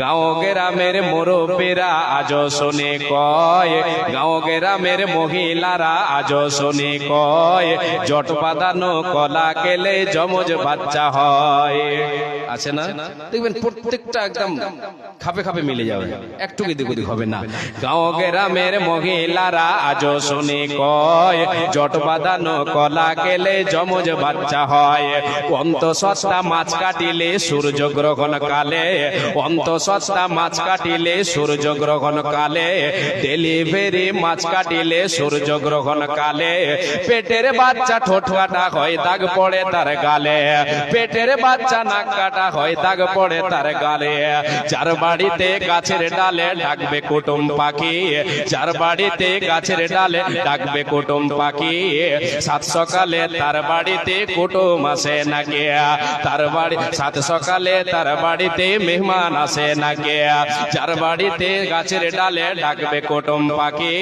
গাঁও গ্রামের মুরব্বীরা আজও শুনে কয়, গাঁও গ্রামের মহিলারা আজও শুনে কয়, জট বাঁধানো কলা খেলে যমজ বাচ্চা হয়। আছে না? দেখবেন প্রত্যেকটা একদম খাপে খাপে মিলে যাবে, একটু এদিক ওদিক হবে না। গাঁও গ্রামের মহিলারা আজও শুনে কয়, জট বাঁধানো কলা খেলে যমজ বাচ্চা হয়। অন্তঃসত্ত্বা মাছ কাটিলে সূর্য গ্রহণ কালে, অন্তঃসত্ত্বা মাছ কাটিলে সূর্য গ্রহণ কালে, ডেলিভারি মাছ কাটিলে সূর্য গ্রহণ কালে, পেটের বাচ্চা ঠোঁট কাটা হয় দাগ পড়ে তার গালে, পেটের বাচ্চা নাক কাটা হয় দাগ পড়ে তার গালে। যার বাড়িতে গাছের ডালে ডাকবে কুটুম পাখি, যার বাড়িতে গাছের ডালে ডাকবে কুটুম পাখি, সাত সকালে তার বাড়িতে কুটুম আসে না গে, তার বাড়ি সাত সকালে তার বাড়িতে মেহমান আসে না গে। যার বাড়িতে গাছের ডালে ডাকবে কুটুম পাখি,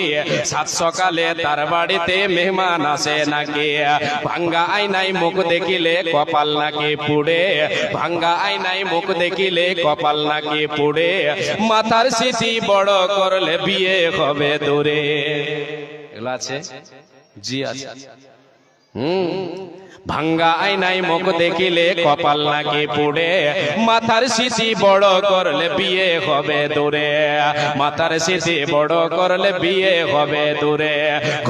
সাত সকালে তার বাড়িতে মেহমান আসে না গে। ভাঙ্গা আয়নায় মুখ দেখিলে কপাল নাকি পুড়ে, ভাঙ্গা আয়নায় মুখ দেখিলে কপাল নাকি পুড়ে, মাথার সিটি বড় করলে বিয়ে হবে দূরে। এগুলো আছে? জি আছে। ভাঙ্গা আয়নায় মুখ দেখিলে কপাল নাকি পুড়ে, মাথার সিটি বড় করলে বিয়ে হবে দূরে, মাথার সিটি বড় করলে বিয়ে হবে দূরে।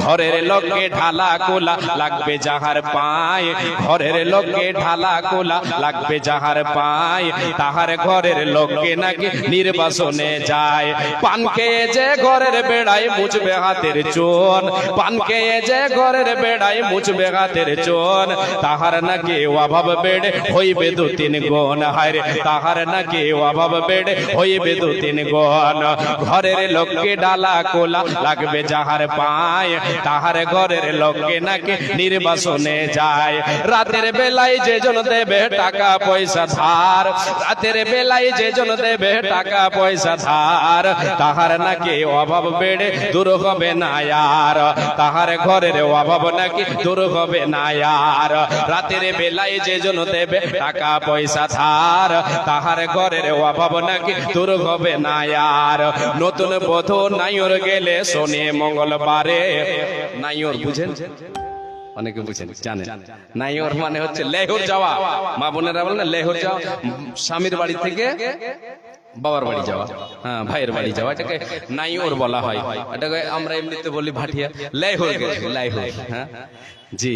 ঘরের লোককে ঢালা কোলা লাগবে যাহার পায়, ঘরের লোককে ঢালা কোলা লাগবে যাহার পায়, তাহার ঘরের লোককে নাকি নির্বাসনে যায়। পান খেয়ে যে ঘরের বেড়ায় মুছবে হাতের চোন, পান খেয়ে যে ঘরের বেড়ায় মুছবে হাতের চোন, তাহার নাকি অভাব বেড়ে হইবে দু তিন গুণ। হায়রে তাহার নাকি অভাব বেড়ে হইবে দু তিন গুণ। ঘরের লোককে ডালা কোলা লাগবে যাহার পায়, তাহার ঘরের লোককে নাকি নির্বাসনে যায়। রাতের বেলায় যেজন দেবে টাকা পয়সা ধার, রাতের বেলায় যেজন দেবে টাকা পয়সা ধার, তাহার নাকি অভাব বেড়ে দূর হবে না আর, তাহার ঘরের অভাব নাকি দূর হবে না আর। রাতের বেলায় যেজন দেবে টাকা পয়সা ধার, তাহার ঘরের অভাব নাকি দূর হবে না আর। নতুন বধূ নাইর গেলে শনি মঙ্গলবারে, নাইর বুঝেন? অনেকে বুঝেন জানেন, নাইর মানে হচ্ছে লেহর যাওয়া। মা বোনেরা বলেন না লেহর যাওয়া, স্বামীর বাড়ি থেকে বাবার বাড়ি যাওয়া, হ্যাঁ ভাইয়ের বাড়ি যাওয়া, এটাকে নাইর বলা হয়। এটাকে আমরা এমনিতে বলি ভাটিয়া, লেহর গেছে, লেহর। হ্যাঁ জি।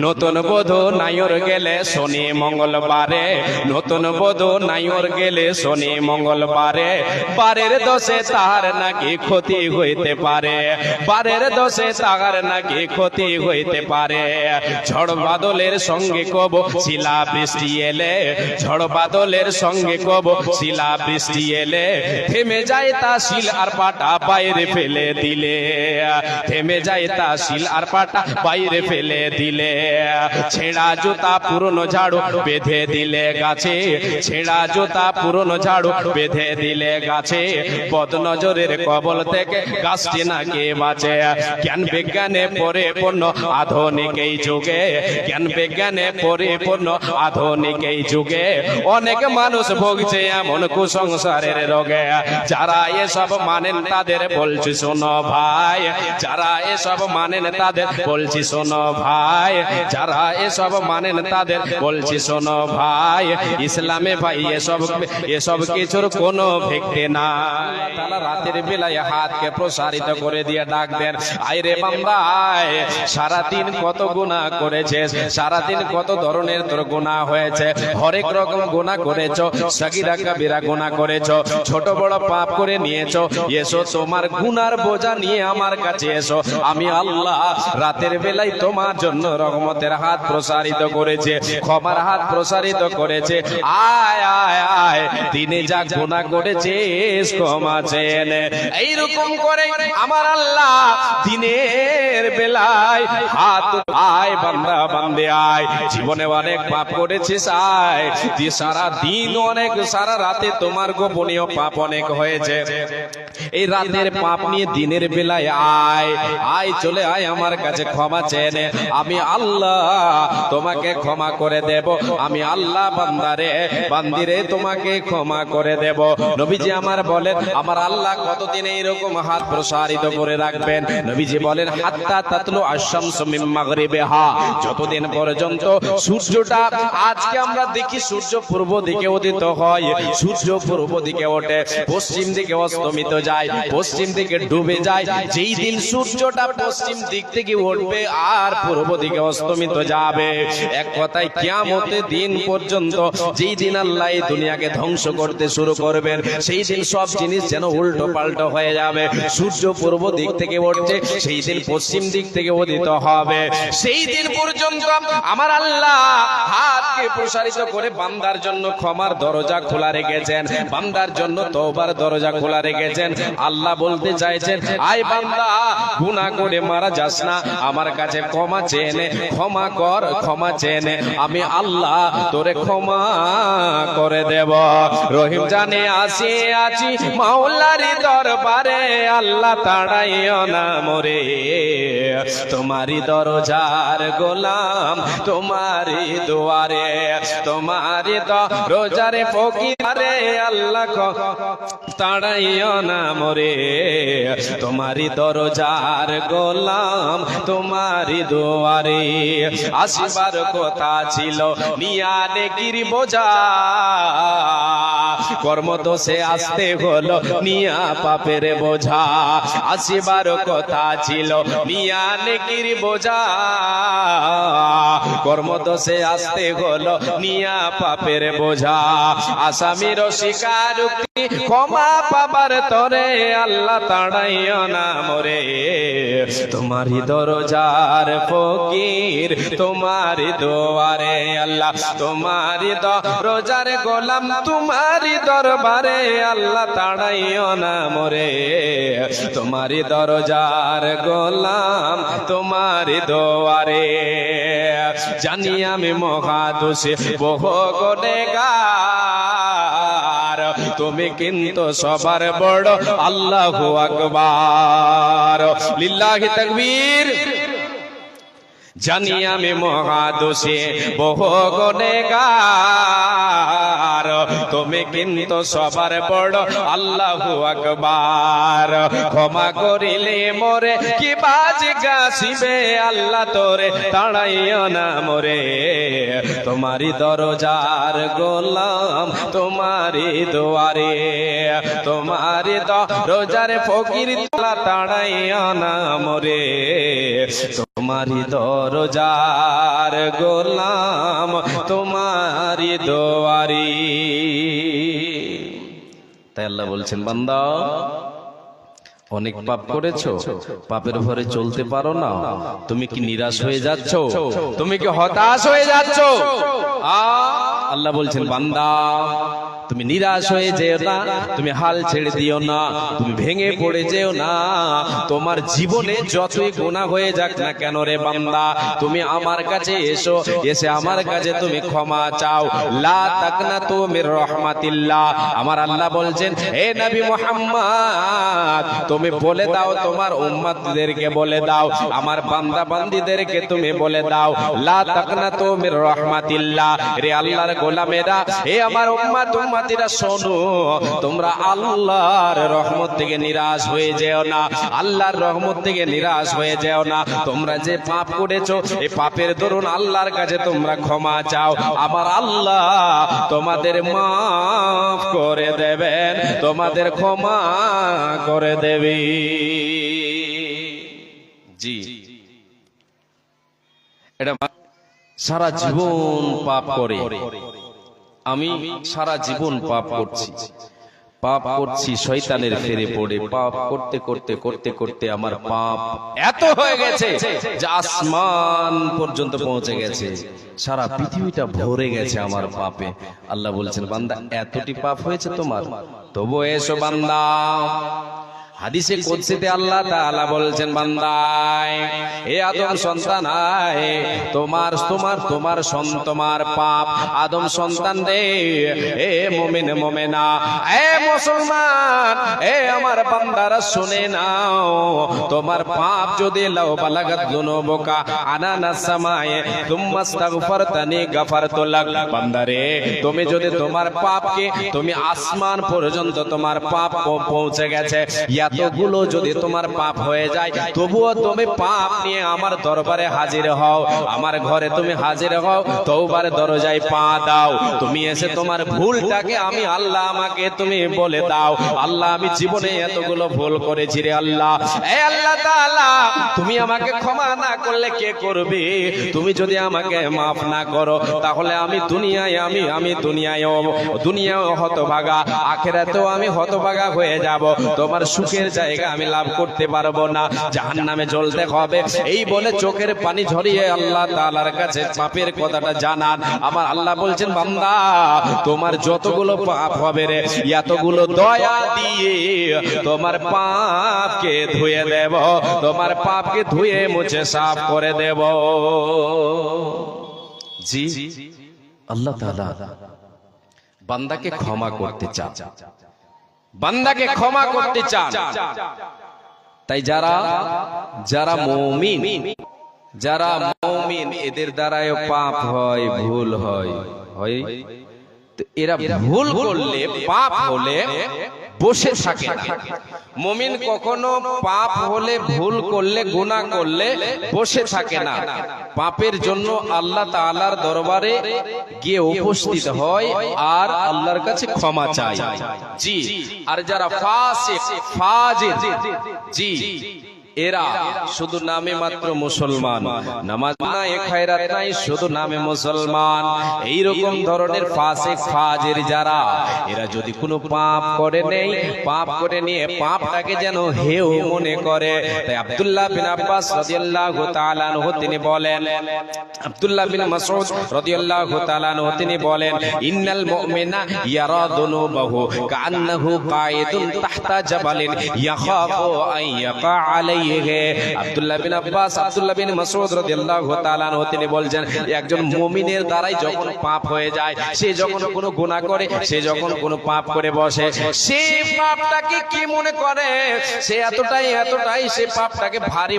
নতুন বধূ নাইর গেলে শনি মঙ্গলবারে, নতুন বধূ নাইর গেলে শনি মঙ্গলবারে, বারের দোষে তাহার নাকি ক্ষতি হইতে পারে, বারের দোষে তাহার নাকি ক্ষতি হইতে পারে। ঝড় বাদলের সঙ্গে কব শিলা বৃষ্টি এলে, ঝড় বাদলের সঙ্গে কব শিলা বৃষ্টি এলে, থেমে যায় তা শিল আর পাটা বাইরে ফেলে দিলে, থেমে যায় তা শিল আর পাটা বাইরে ফেলে দিলে। ছেঁড়া জুতা পুরনো ঝাড়ু বেঁধে দিলে গাছে, ছেঁড়া জুতা পুরনো ঝাড়ু বেঁধে দিলে গাছে, বদনজরের কবল থেকে গাছটি নাকি বাঁচে। জ্ঞান বিজ্ঞানে পরিপূর্ণ আধুনিক এই যুগে, জ্ঞান বিজ্ঞানে পরিপূর্ণ আধুনিক এই যুগে, অনেক মানুষ ভুগছে এমন কুসংসারের রোগে। যারা এসব মানেন তাদের বলছি শোনো ভাই, যারা এসব মানেন তাদের বলছি শোনো ভাই, যারা এসব মানেন তাদের বলছি শোনো ভাই। ইসলামে ভাই এসব কিছুর কোনো ভিত্তি নাই। তারা রাতের বেলায় হাতকে প্রসারিত করে দিয়ে ডাক দেন, আইরে বান্দা আয়, সারাদিন কত গুনাহ করেছিস, সারাদিন কত ধরনের তোর গুনাহ হয়েছে, হরেক রকম গুনাহ করেছো, সাগীরা কাবীরা গুনাহ করেছো, ছোট বড় পাপ করে নিয়েছো, এসো তোমার গুনার বোঝা নিয়ে আমার কাছে এসো। আমি আল্লাহ রাতের বেলায় তোমার জন্য রহমতের হাত প্রসারিত করেছে, ক্ষমার হাত প্রসারিত করেছে। আয় আয় আয়, দিনে যা গুনাহ করেছিস ক্ষমা চেয়ে নে। এইরকম করে আমার আল্লাহ দিনের বেলায় হাত, আয় বান্দা বান্দে আয়, জীবনে অনেক পাপ করেছিস আয়, সারা দিন অনেক, সারা রাতে তোমার গোপনীয় পাপ অনেক হয়েছে, এই রাতের পাপ নিয়ে দিনের বেলায় আয়, আয় চলে আয় আমার কাছে ক্ষমা চেয়ে নে। আমি আল্লাহ তোমাকে ক্ষমা করে দেব, আমি আল্লাহ বান্দারে বান্দিরে তোমাকে ক্ষমা ক্ষমা করে দেব। নবীজি আমার বলেন, আমার আল্লাহ কতদিন এইরকম হাত প্রসারিত করে রাখবেন? নবীজি বলেন, হাত্তা তাতলু আশ-শামসু মিন মাগরিবিহা, যতদিন পর্যন্ত সূর্যটা, আজকে আমরা দেখি সূর্য পূর্ব দিকে উদিত হয়, সূর্য পূর্ব দিকে ওঠে, পশ্চিম দিকে অস্তমিত যায়, পশ্চিম দিকে ডুবে যায়। যেই দিন সূর্যটা পশ্চিম দিক থেকে উঠবে আর পূর্ব দিকে অস্তমিত যাবে, এক কথায় কিয়ামতের দিন পর্যন্ত যেই দিন আল্লাহ এই দুনিয়াকে ধ্বংস করতে শুরু করবেন, সেই দিন সব জিনিস যেন উল্টো পাল্টো হয়ে যাবে। সূর্য পূর্ব দিক থেকে উঠছে, সেই দিন পশ্চিম দিক থেকে উদিত হবে। সেই দিন পর্যন্ত আমার আল্লাহ হাতকে প্রসারিত করে বান্দার জন্য ক্ষমার দরজা খোলা রেখেছেন, বান্দার জন্য তওবার দরজা খোলা রেখেছেন। আল্লাহ বলতে চাইছেন, আয় বান্দা, গুনাহ করে মারা যাস না, আমার কাছে ক্ষমা চেয়ে নে, ক্ষমা কর, ক্ষমা চেয়ে নে, আমি আল্লাহ তোরে ক্ষমা করে দেব। রহিম জানে আসি আছি মাওলার দরবারে, আল্লাহ তাড়াইও না মোরে, তোমারি দরজার গোলাম, তোমারি দুয়ারে, তোমারি দরজারে ফকিরে, আল্লাহ তাড়াইও না মোরে, তোমারি দরজার গোলাম, তোমারি দুয়ারে। আসিবার কথা ছিল নিয়া নেকির বোঝা, কর্মদোষে আসতে হলো নিয়া পাপের বোঝা। আসিবার কথা ছিল নিয়া নেকির বোঝা, কর্মদোষে আসতে হলো নিয়া পাপের বোঝা। আসামির স্বীকারোক্তি ক্ষমা পাবার তরে, আল্লাহ তাড়াইও না মোরে, তোমারি দরজার ফকির, তোমারি দুয়ারে, আল্লাহ তোমারি দরজার গোলাম, তোমারি দরবারে, আল্লাহ তাড়াইও না মোরে, তোমারি দরজার গোলাম, তোমারি দুয়ারে। জানি আমি মহাদোষী বহু গুনেহগার, তুমি কিন্তু সবার বড়, আল্লাহু আকবার, লিল্লাহি তাকবীর। জানি আমি মহাদোষী বহু গুনেহগার, তুমি কিন্তু সবার বড়, আল্লাহু আকবার। ক্ষমা করিলে মোরে কি বাজ গাছিবে, আল্লাহ তোরে তাড়াইও না মোরে, তোমারি দরজার গোলাম, তোমারি দুয়ারে, তোমারি দরজার ফকির, আল্লাহ তাড়াইও না মোরে, তোমারি দরজার গোলাম, তোমারি দুয়ারে। তাই আল্লাহ বলছেন, বান্দা অনেক পাপ করেছো, পাপের ভরে চলতে পারো না, তুমি কি নিরাশ হয়ে যাচ্ছ? তুমি কি হতাশ হয়ে যাচ্ছ? আল্লাহ বলছেন, বান্দা তুমি নিরাশ হয়ে যেও না, তুমি হাল ছেড়ে দিও না, তুমি ভেঙে পড়ে যেও না। তোমার জীবনে যতই গুনাহ হয়ে যাক না কেন রে বান্দা, তুমি আমার কাছে এসো, এসে আমার কাছে তুমি ক্ষমা চাও। লা তাকনাতু মির রাহমাতিল্লাহ। আমার আল্লাহ বলছেন, হে নবী মুহাম্মদ, তুমি বলে দাও, তোমার উম্মতদেরকে বলে দাও, আমার বান্দা বান্দীদেরকে তুমি বলে দাও, লা তাকনাতু মির রাহমাতিল্লাহ। রে আল্লাহর গোলামেরা, হে আমার উম্মত উম্মতিরা, শোনো, তোমরা আল্লাহর রহমত থেকে নিরাশ হয়ে যেও না, আল্লাহর রহমত থেকে নিরাশ হয়ে যেও না। তোমরা যে পাপ করেছো, এই পাপের দরুন আল্লাহর কাছে তোমরা ক্ষমা চাও, আমার আল্লাহ তোমাদের মাফ করে দেবেন, তোমাদের ক্ষমা করে দেবে। জি, এটা সারা জীবন পাপ করে, আমি সারা জীবন পাপ করছি, পাপ করছি শয়তানের ফেরে পড়ে, পাপ করতে করতে করতে করতে আমার পাপ এত হয়ে গেছে যে আসমান পর্যন্ত পৌঁছে গেছে, সারা পৃথিবীটা ভরে গেছে আমার পাপে। আল্লাহ বলছেন, বান্দা এতটি পাপ হয়েছে তোমার, তবু এসো বান্দা, হাদিসে কুদসিতে আল্লাহ তাআলা বলছেন, বান্দায়, এ আদম সন্তান, আয় তোমার পাপ, আদম সন্তান রে, এ মুমিন মুমিনা, এ মুসলমান, এ আমার বান্দারা শুনে নাও, তোমার পাপ যদি লাউ বালাগাত যুনুবুকা আনানাস সামায়ে তুম্মা আস্তাগফারতানি গাফারতু লাক। বান্দারে, তুমি যদি তোমার পাপকে তুমি আসমান পর্যন্ত তোমার পাপ পৌঁছে গেছে, এতগুলো যদি তোমার পাপ হয়ে যায়, তবুও তুমি পাপ নিয়ে আমার দরবারে হাজির হও, আমার ঘরে তুমি হাজির হও, তওবার দরজায় পা দাও, তুমি এসে তোমার ভুলটাকে আমি আল্লাহ আমাকে তুমি বলে দাও, আল্লাহ আমি জীবনে এতগুলো ভুল করেছি রে আল্লাহ, এ আল্লাহ তাআলা তুমি আমাকে ক্ষমা না করলে কে করবে? তুমি যদি আমাকে মাফ না করো, তাহলে আমি দুনিয়ায় হতভাগা, আখিরাতেও আমি হতভাগা হয়ে যাব, তোমার সুখের জায়গা আমি লাভ করতে পারবো না, জাহান্নামে জ্বলতে হবে। এই বলে চোখের পানি ঝরিয়ে আল্লাহ তাআলার কাছে পাপের কথাটা জানান। আমার আল্লাহ বলছেন, বান্দা, তোমার যতগুলো পাপ হবে রে, এতগুলো দয়া দিয়ে তোমার পাপকে ধুয়ে দেব, তোমার পাপকে ধুয়ে মুছে সাফ করে দেব। জি, আল্লাহ তাআলা বান্দাকে ক্ষমা করতে চান, বান্দাকে ক্ষমা করতে চান। তাই যারা মুমিন এদের দ্বারাই পাপ হয়, ভুল হয়। তো এরা ভুল করলে, পাপ হলে বসে থাকে না। মুমিন কখনো পাপ হলে, ভুল করলে, গুনাহ করলে বসে থাকে না, পাপের জন্য আল্লাহ তাআলার দরবারে গিয়ে উপস্থিত হয় আর আল্লাহর কাছে ক্ষমা চায়। জি, আর যারা ফাসিক ফাজির, জি, এরা শুধু নামে মাত্র মুসলমান, নামাজ নাই, খায়রাত নাই, শুধু নামে মুসলমান। এই রকম ধরনের ফাসিক ফাজির যারা, এরা যদি কোনো পাপ করে নেই, পাপ করে নিয়ে পাপটাকে যেন হেয় মনে করে। তাই আব্দুল্লাহ বিন আব্বাস রাদিয়াল্লাহু তাআলা আনহু তিনি বলেন, আব্দুল্লাহ বিন মাসউদ রাদিয়াল্লাহু তাআলা আনহু তিনি বলেন, ইন্নাল মুমিনা ইয়ারা যুনুবাহু কাআন্নাহু কায়িদুন তাহতা জাবালিন ইয়াখাফু আন ইয়াকা আলাইহি। আব্দুল্লাহ বিন আব্বাস, আব্দুল্লাহ বিন মাসউদ রাদিয়াল্লাহু তাআলা আনহু তিনি বলছেন, একজন মুমিনের দ্বারাই যখন পাপ হয়ে যায়, সে যখন কোনো গুনাহ করে, সে যখন কোনো পাপ করে বসে, সে পাপটাকে কি মনে করে? সে এতটাই সে পাপটাকে ভারী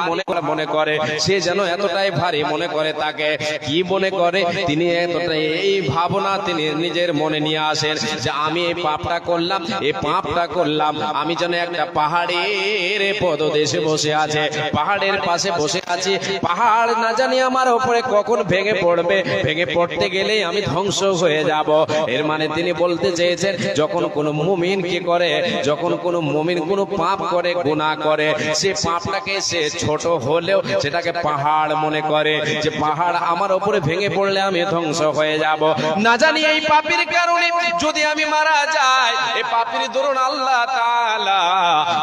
মনে করে, সে যেন এতটাই ভারী মনে করে। তাকে কি মনে করে? তিনি এতটাই এই ভাবনা তিনি নিজের মনে নিয়ে আসেন যে আমি এই পাপটা করলাম, আমি যেন একটা পাহাড়ের পদদেশে বসে আছে, পাহাড়ের পাশে বসে আছি, পাহাড় না জানি আমার উপরে কখন ভেঙে পড়বে, ভেঙে পড়তে গেলেই আমি ধ্বংস হয়ে যাব। এর মানে তিনি বলতে চেয়েছেন, যখন কোনো মুমিন কি করে, যখন কোনো মুমিন কোনো পাপ করে, গুনাহ করে, সে পাপটাকে সে ছোট হলেও সেটাকে পাহাড় মনে করে, যে পাহাড় আমার উপরে ভেঙে পড়লে আমি ধ্বংস হয়ে যাব। না জানি এই পাপের কারণে যদি আমি মারা যাই, এই পাপের দরুন আল্লাহ তাআলা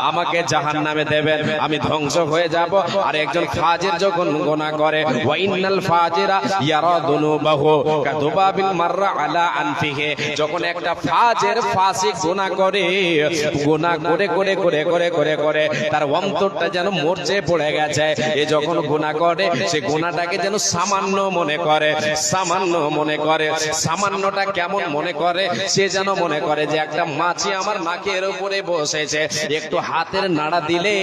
আমাকে জাহান্নামে দেবেন, আমি ধ্বংস হয়ে যাব। আর একজন ফাজির যখন গুনাহ করে, ওয়া ইন্নাল ফাজিরা ইয়ারা যুনুবাহু কাযুবাবিন মাররা আলা আনফিহি, যখন একটা ফাজির ফাসিক গুনাহ করে তার অন্তরটা যেন মরচে পড়ে গেছে, এ যখন গুনাহ করে সে গুনাহটাকে যেন সামান্য মনে করে। সামান্যটা কেমন মনে করে? সে যেন মনে করে যে একটা মাছি আমার নাকের উপরে বসেছে, একটু হাতের নাড়া দিলে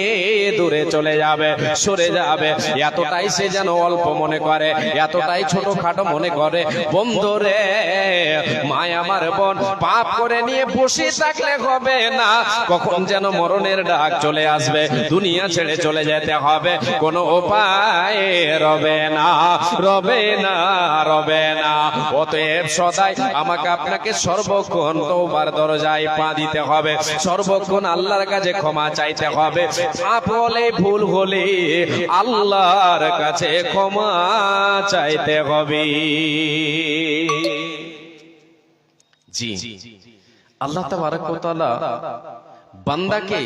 দূরে চলে যাবে, সরে যাবে, এতটাই সে যেন অল্প মনে করে, এতটাই ছোটখাটো মনে করে। বন্ধুরে, মায় আমার বোন, পাপ করে নিয়ে বসে থাকলে হবে না, কখন যেন মরণের ডাক চলে আসবে, দুনিয়া ছেড়ে চলে যেতে হবে, কোনো উপায় রবে না। অতএব সদাই আমাকে আপনাকে সর্বক্ষণ তওবার দরজায় পা দিতে হবে, সর্বক্ষণ আল্লাহর কাছে ক্ষমা চাইতে হবে। পাপ হলে, ভুল হলে আল্লাহর কাছে ক্ষমা চাইতে হবে। জি, আল্লাহ তাবারক ওয়া তাআলা বান্দাকে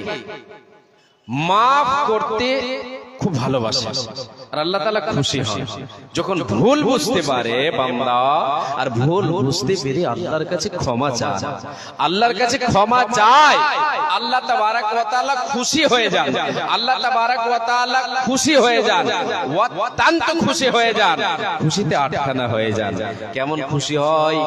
মাফ করতে খুব ভালোবাসে। আর আল্লাহ তাআলা খুশি হন যখন ভুল বুঝতে পারে বান্দা, আর ভুল বুঝতে পেরে আল্লাহর কাছে ক্ষমা চায়, আল্লাহর কাছে ক্ষমা চায়, আল্লাহ তাবারক ওয়া তাআলা খুশি হয়ে যান, আল্লাহ তাবারক ওয়া তাআলা খুশি হয়ে যান, অত্যন্ত খুশি হয়ে যান, খুশিতে আটখানা হয়ে যান। কেমন খুশি হয়,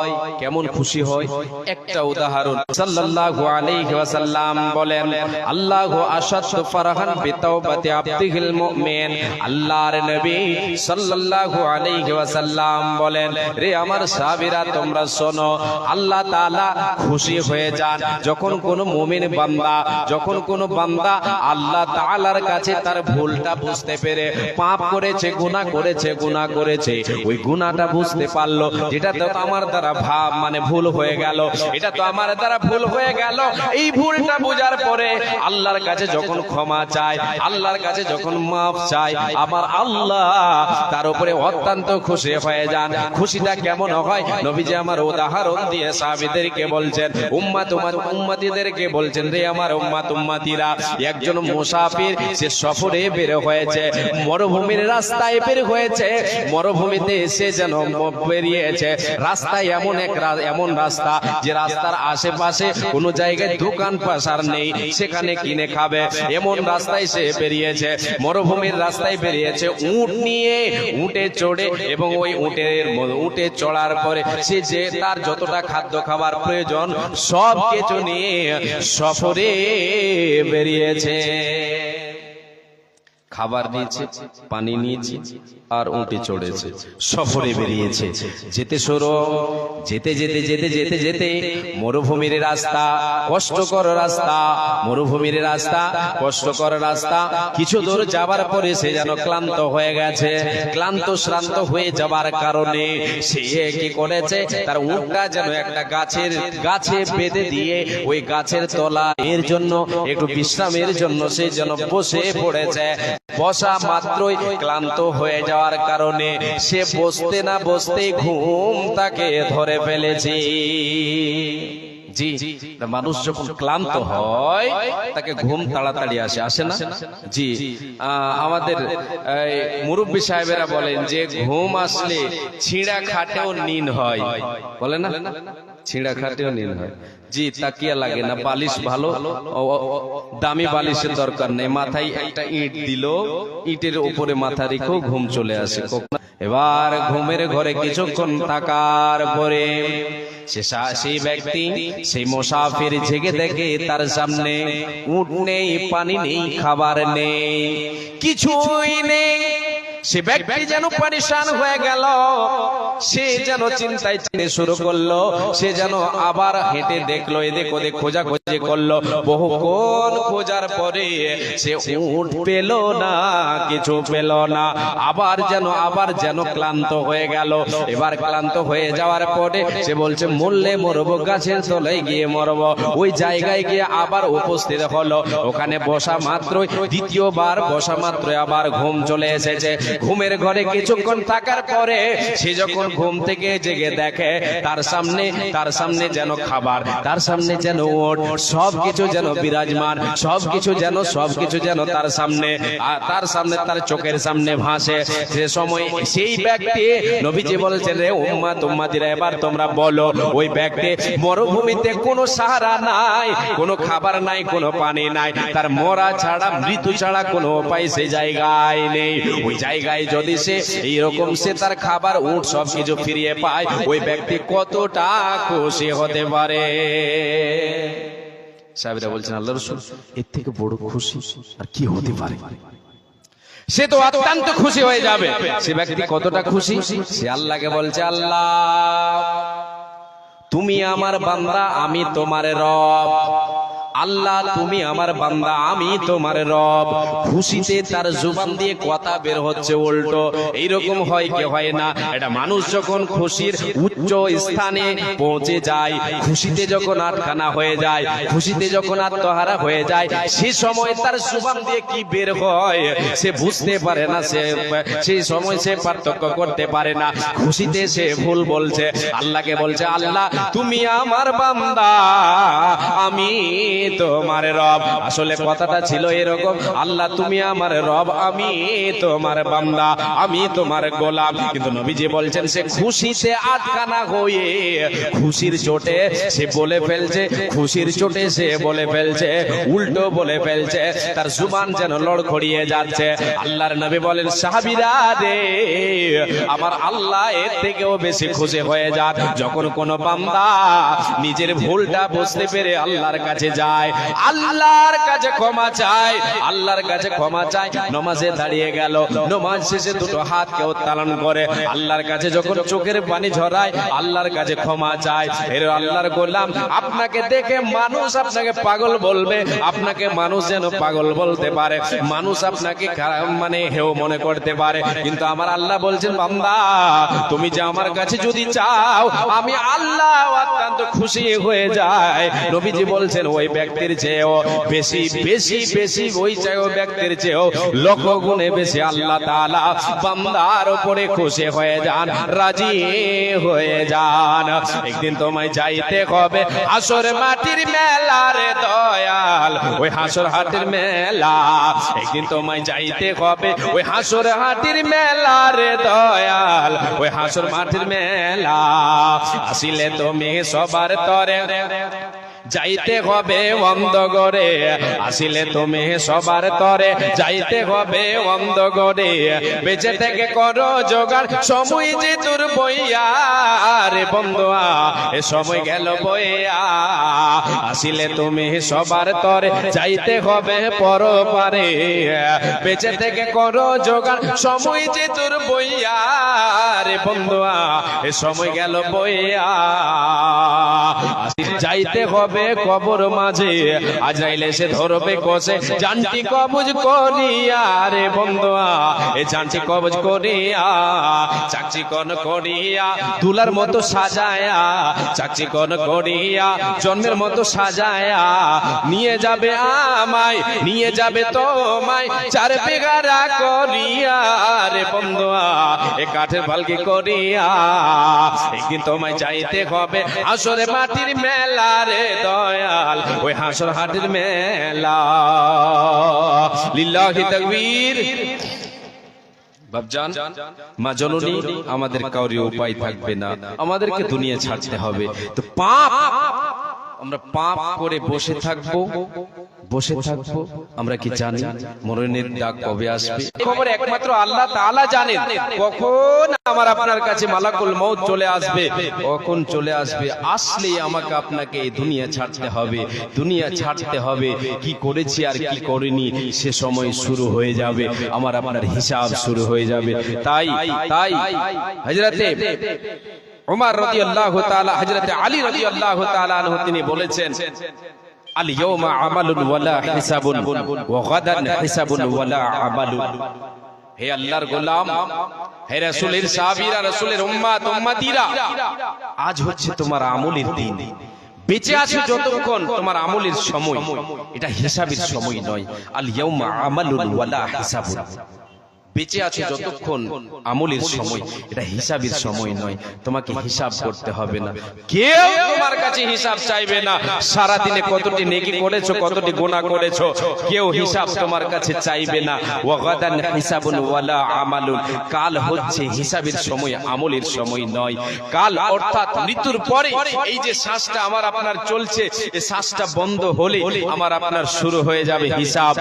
কেমন খুশি হয়, একটা উদাহরণ সাল্লাল্লাহু আলাইহি ওয়াসাল্লাম বলেন, আল্লাহু আশাদ্দু ফারহান বিতাওবাতি আবদিহিল মুমিন। আল্লাহর নবী সাল্লাল্লাহু আলাইহি ওয়াসাল্লাম বলেন, রে আমার সাহাবীরা তোমরা শোনো, আল্লাহ তাআলা খুশি হয়ে যান যখন কোন মুমিন বান্দা, যখন কোন বান্দা আল্লাহ তাআলার কাছে তার ভুলটা বুঝতে পেরে, পাপ করেছে, গুনাহ করেছে, গুনাহ করেছে, ওই গুনাহটা বুঝতে পারলো, যেটা তো আমার দ্বারা মানে ভুল হয়ে গেল, এটা তো আমার দ্বারা ভুল হয়ে গেল, এই ভুলটা বোঝার পরে আল্লাহর কাছে যখন ক্ষমা চায়, আল্লাহর কাছে যখন মাফ চায়, আমার আল্লাহ তার উপরে অত্যন্ত খুশি হয়ে যান। খুশিটা কেমন হয় নবীজি আমার উদাহরণ দিয়ে সাহাবীদেরকে বলছেন, উম্মতিদেরকে বলছেন, রে আমার উম্মত উম্মতিরা, একজন মুসাফির সে সফরে বের হয়েছে, মরুভূমির রাস্তায় বের হয়েছে, মরুভূমিতে সে যেন বেরিয়েছে, রাস্তায় এমন রাস্তা যে রাস্তার আশেপাশে কোনো জায়গায় দোকান পাশার নেই, সেখানে কিনে খাবে, এমন রাস্তায় সে বেরিয়েছে, মরুভূমির রাস্তায় বেরিয়েছে, উট নিয়ে, উটে চড়ে, এবং ওই উটে চড়ার পরে সে যে তার যতটা খাদ্য খাবার প্রয়োজন সব কিছু নিয়ে সফরে বেরিয়েছে, খাবার নিয়েছে, পানি নিয়েছে, আর উঠে চড়েছে, সফরে বেরিয়েছে। যেতে শুরু, যেতে যেতে যেতে যেতে যেতে মরুভূমির রাস্তা, কষ্টকর রাস্তা, মরুভূমির রাস্তা, কষ্টকর রাস্তা, কিছু দূর যাবার পরে সে যেন ক্লান্ত হয়ে গেছে, ক্লান্ত শ্রান্ত হয়ে যাবার কারণে সে কি করেছে, তার উটটা যেন একটা গাছে বেঁধে দিয়ে ওই গাছের তলা এর জন্য একটু বিশ্রামের জন্য সে যেন বসে পড়েছে। বসা মাত্রই ক্লান্ত হয়ে যাওয়ার কারণে সে বসতে না বসতে ঘুম তাকে ধরে ফেলেছে। জি, মানুষ যখন ক্লান্ত হয় তাকে ঘুম তাড়াতাড়ি আসে না? জি, আমাদের মুরব্বী সাহেবেরা বলেন যে ঘুম আসলে ছিঁড়া খাটেও নিন হয়, বলে না? ছিঁড়া খাটেও নিন হয়। জি, তাকিয়া লাগে না, বালিশ ভালো, দামি বালিশের দরকার নেই, মাথায় একটা ইট দিল, ইটের উপরে মাথা রেখেও ঘুম চলে আসে। এবার ঘুমের ঘরে কিছুক্ষণ থাকার পরে সেই ব্যক্তি, সেই মুসাফির জেগে দেখে তার সামনে উট নেই, পানি নেই, খাবার নেই, কিছুই নেই। সে ব্যক্তি যেন পরেশান হয়ে গেল, সে যেন চিন্তায় শুরু করলো, সে যেন আবার হেঁটে দেখলো, এদিক ওদিক খোঁজাখুঁজি করলো, বহুক্ষণ খোঁজার পরে সে উট পেল না, কিছু পেল না, আবার যেন ক্লান্ত হয়ে গেল। এবার ক্লান্ত হয়ে যাওয়ার পরে সে বলছে মরলে মরবো, গাছের তলায় গিয়ে মরবো। ওই জায়গায় গিয়ে আবার উপস্থিত হলো, ওখানে বসা মাত্রই, দ্বিতীয়বার বসা মাত্রই আবার ঘুম চলে এসেছে। ঘুমের ঘরে কিছুক্ষণ থাকার পরে সে যখন ঘুম থেকে জেগে দেখে তার সামনে যেন খাবার, তার সামনে যেন ওট, সবকিছু যেন বিরাজমান, সবকিছু যেন তার সামনে তার চোখের সামনে ভাসে। সে সময় সেই ব্যক্তি, নবীজি বলছেন, রে উম্মত উম্মতিরা, এবার তোমরা বলো, ওই ব্যক্তি মরুভূমিতে কোনো সাহারা নাই, কোনো খাবার নাই, কোনো পানি নাই, তার মরা ছাড়া, মৃত্যু ছাড়া কোনো উপায় সে জায়গায় নেই। ওই জায়গায় যদি সে এইরকম সে তার খাবার, উট সবকিছু ফিরিয়ে পায়, ওই ব্যক্তি কতটা খুশি হতে পারে। সাহেবরা বলছেন, আল্লাহ রাসূল, এর থেকে বড় খুশি আর কি হতে পারে? সে তো অত্যন্ত খুশি হয়ে যাবে। সে ব্যক্তি কতটা খুশি? সে আল্লাহকে বলছে, আল্লাহ তুমি আমার বান্দা, আমি তোমার রব। আল্লাহ তুমি আমার বান্দা, আমি তোমার রব। খুশিতে তার জুবান দিয়ে কথা বের হচ্ছে উল্টো। এইরকম হয় কি হয় না? এটা মানুষ যখন খুশির উচ্চ স্থানে পৌঁছে যায়, খুশিতে যখন আটখানা হয়ে যায়, খুশিতে যখন আত্মহারা হয়ে যায়, সে সময় তার জুবান দিয়ে কি বের হয় সে বুঝতে পারে না, সেই সময় সে পার্থক্য করতে পারে না। খুশিতে সে ভুল বলছে, আল্লাহকে বলছে, আল্লাহ তুমি আমার বান্দা, আমি তোমার রব। আসলে কথাটা ছিল এরকম, আল্লাহ তুমি আমার রব, আমি তোমার বান্দা, আমি তোমার গোলাম। কিন্তু নবীজি বলছেন সে খুশিতে আটকানা হয়ে খুশির চোটে সে বলে ফেলছে, খুশির চোটে সে বলে ফেলছে, উল্টো বলে ফেলছে, তার জুবান যেন লড়খড়িয়ে যাচ্ছে। আল্লাহর নবী বলেন সাহাবীরা রে, আমার আল্লাহ এর থেকেও বেশি খুশি হয়ে যান যখন কোন বান্দা নিজের ভুলটা বুঝতে পেরে আল্লাহর কাছে যায়, আল্লাহর কাছে ক্ষমা চায়, আল্লাহর কাছে ক্ষমা চায়। নামাজে দাঁড়িয়ে গেল, নামাজ শেষে দুটো হাতকে উত্তোলন করে আল্লাহর কাছে যখন চোখের পানি ঝরায় আল্লাহর কাছে ক্ষমা চায়। এর আল্লাহর গোলাম, আপনাকে দেখে মানুষ আপনাকে পাগল বলবে, আপনাকে মানুষ যেন পাগল বলতে পারে, মানুষ আপনাকে মানে হেও মনে করতে পারে, কিন্তু আমার আল্লাহ বলছেন বান্দা তুমি যে আমার কাছে যদি চাও আমি আল্লাহ অত্যন্ত খুশি হয়ে যায়। নবীজি বলছেন ওই ব্যক্তির চেয়েও বেশি বেশি বেশি ওই ব্যক্তির চেয়েও লক্ষ গুণে বেশি আল্লাহ তাআলা বান্দার উপরে খুশি হয়ে যান, রাজি হয়ে যান। একদিন তোমায় যাইতে হবে হাসর মাটির মেলা রে দয়াল, ওই হাসর হাটের মেলা। একদিন তোমায় যাইতে হবে ওই হাসর হাটের মেলা রে দয়াল, ওই হাসর মাটির মেলা। আসিলে তুমি সবার তরে যাইতে হবে অন্ধকারে, আসিলে তুমি সবার তরে যাইতে হবে অন্ধকারে। বেঁচে থেকে করো জোগাড়, সময় যে তোর বইয়া রে বন্ধুয়া, এ সময় গেল বইয়া। আসিলে তুমি সবার তরে যাইতে হবে পরপারে, বেঁচে থেকে করো জোগাড়, সময় যে তোর বইয়া রে বন্ধুয়া, এ সময় গেল বইয়া। যাইতে হবে কবর মাঝে, আজরাইলে সে ধরবে কষে, জানটি কবজ করিয়া রে বন্ধুয়া, এ জানটি কবজ করিয়া, চাকচি কোন করিয়া তুলার মতো সাজায়া, চাকচি কোন করিয়া জন্মের মতো সাজায়া, নিয়ে যাবে আমায়, নিয়ে যাবে তোমায় চার বেগারা করিয়া রে বন্ধুয়া, এ কাঠের পালকি করিয়া। একদিন তোমায় যাইতে হবে হাসরে মাটির মেলা রে দয়াল, ওই হাসর হাটের মেলা। লিল্লাহি তাকবীর। বাপজান, মা জননী, আমাদের কাউরি উপায় থাকবে না, আমাদেরকে দুনিয়া ছাড়তে হবে। তো পাপ, আমরা পাপ করে বসে থাকবো, বসে থাকবো। আমরা কি জানি মরণের ডাক কবে আসবে? খবর একমাত্র আল্লাহ তাআলা জানেন কখন আমার আপনার কাছে মালাকুল মউত চলে আসবে, কখন চলে আসবে। আসলে আমাকে আপনাকে এই দুনিয়া ছাড়তে হবে, দুনিয়া ছাড়তে হবে। কি করেছি আর কি করিনি সে সময় শুরু হয়ে যাবে, আমার আপনার হিসাব শুরু হয়ে যাবে। তাই তাই হযরতে উমর রাদিয়াল্লাহু তাআলা, হযরতে আলী রাদিয়াল্লাহু তাআলা আনহু তিনি বলেছেন আল ইয়াউমা আমালুন ওয়ালা হিসাবুন ওয়া গাদান হিসাবুন ওয়ালা আমালুন। হে আল্লাহর গোলাম, হে রাসূলের সাহাবীরা, রাসূলের উম্মত উম্মতিরা, আজ হচ্ছে তোমার আমলের দিন। বেঁচে আছো যতক্ষণ তোমার আমলের সময়, এটা হিসাবের সময় নয়। আল ইয়াউমা আমালুন ওয়ালা হিসাবুন, বেঁচে আছো যতক্ষণ আমলের সময়, এটা হিসাবের সময় নয়। তোমাকে হিসাব করতে হবে না, কেউ তোমার কাছে হিসাব চাইবে না। সারা দিনে কতটি নেকি করেছো, কতটি গুনাহ করেছো, কেউ হিসাব তোমার কাছে চাইবে না। ওয়া গাদান হিসাবুন ওয়ালা আমালুন, কাল হচ্ছে হিসাবের সময়, আমলের সময় নয়। কাল অর্থাৎ মৃত্যুর পরে এই যে শ্বাসটা আমার আপনার চলছে, এই শ্বাসটা বন্ধ হলে আমার আপনার শুরু হয়ে যাবে হিসাব,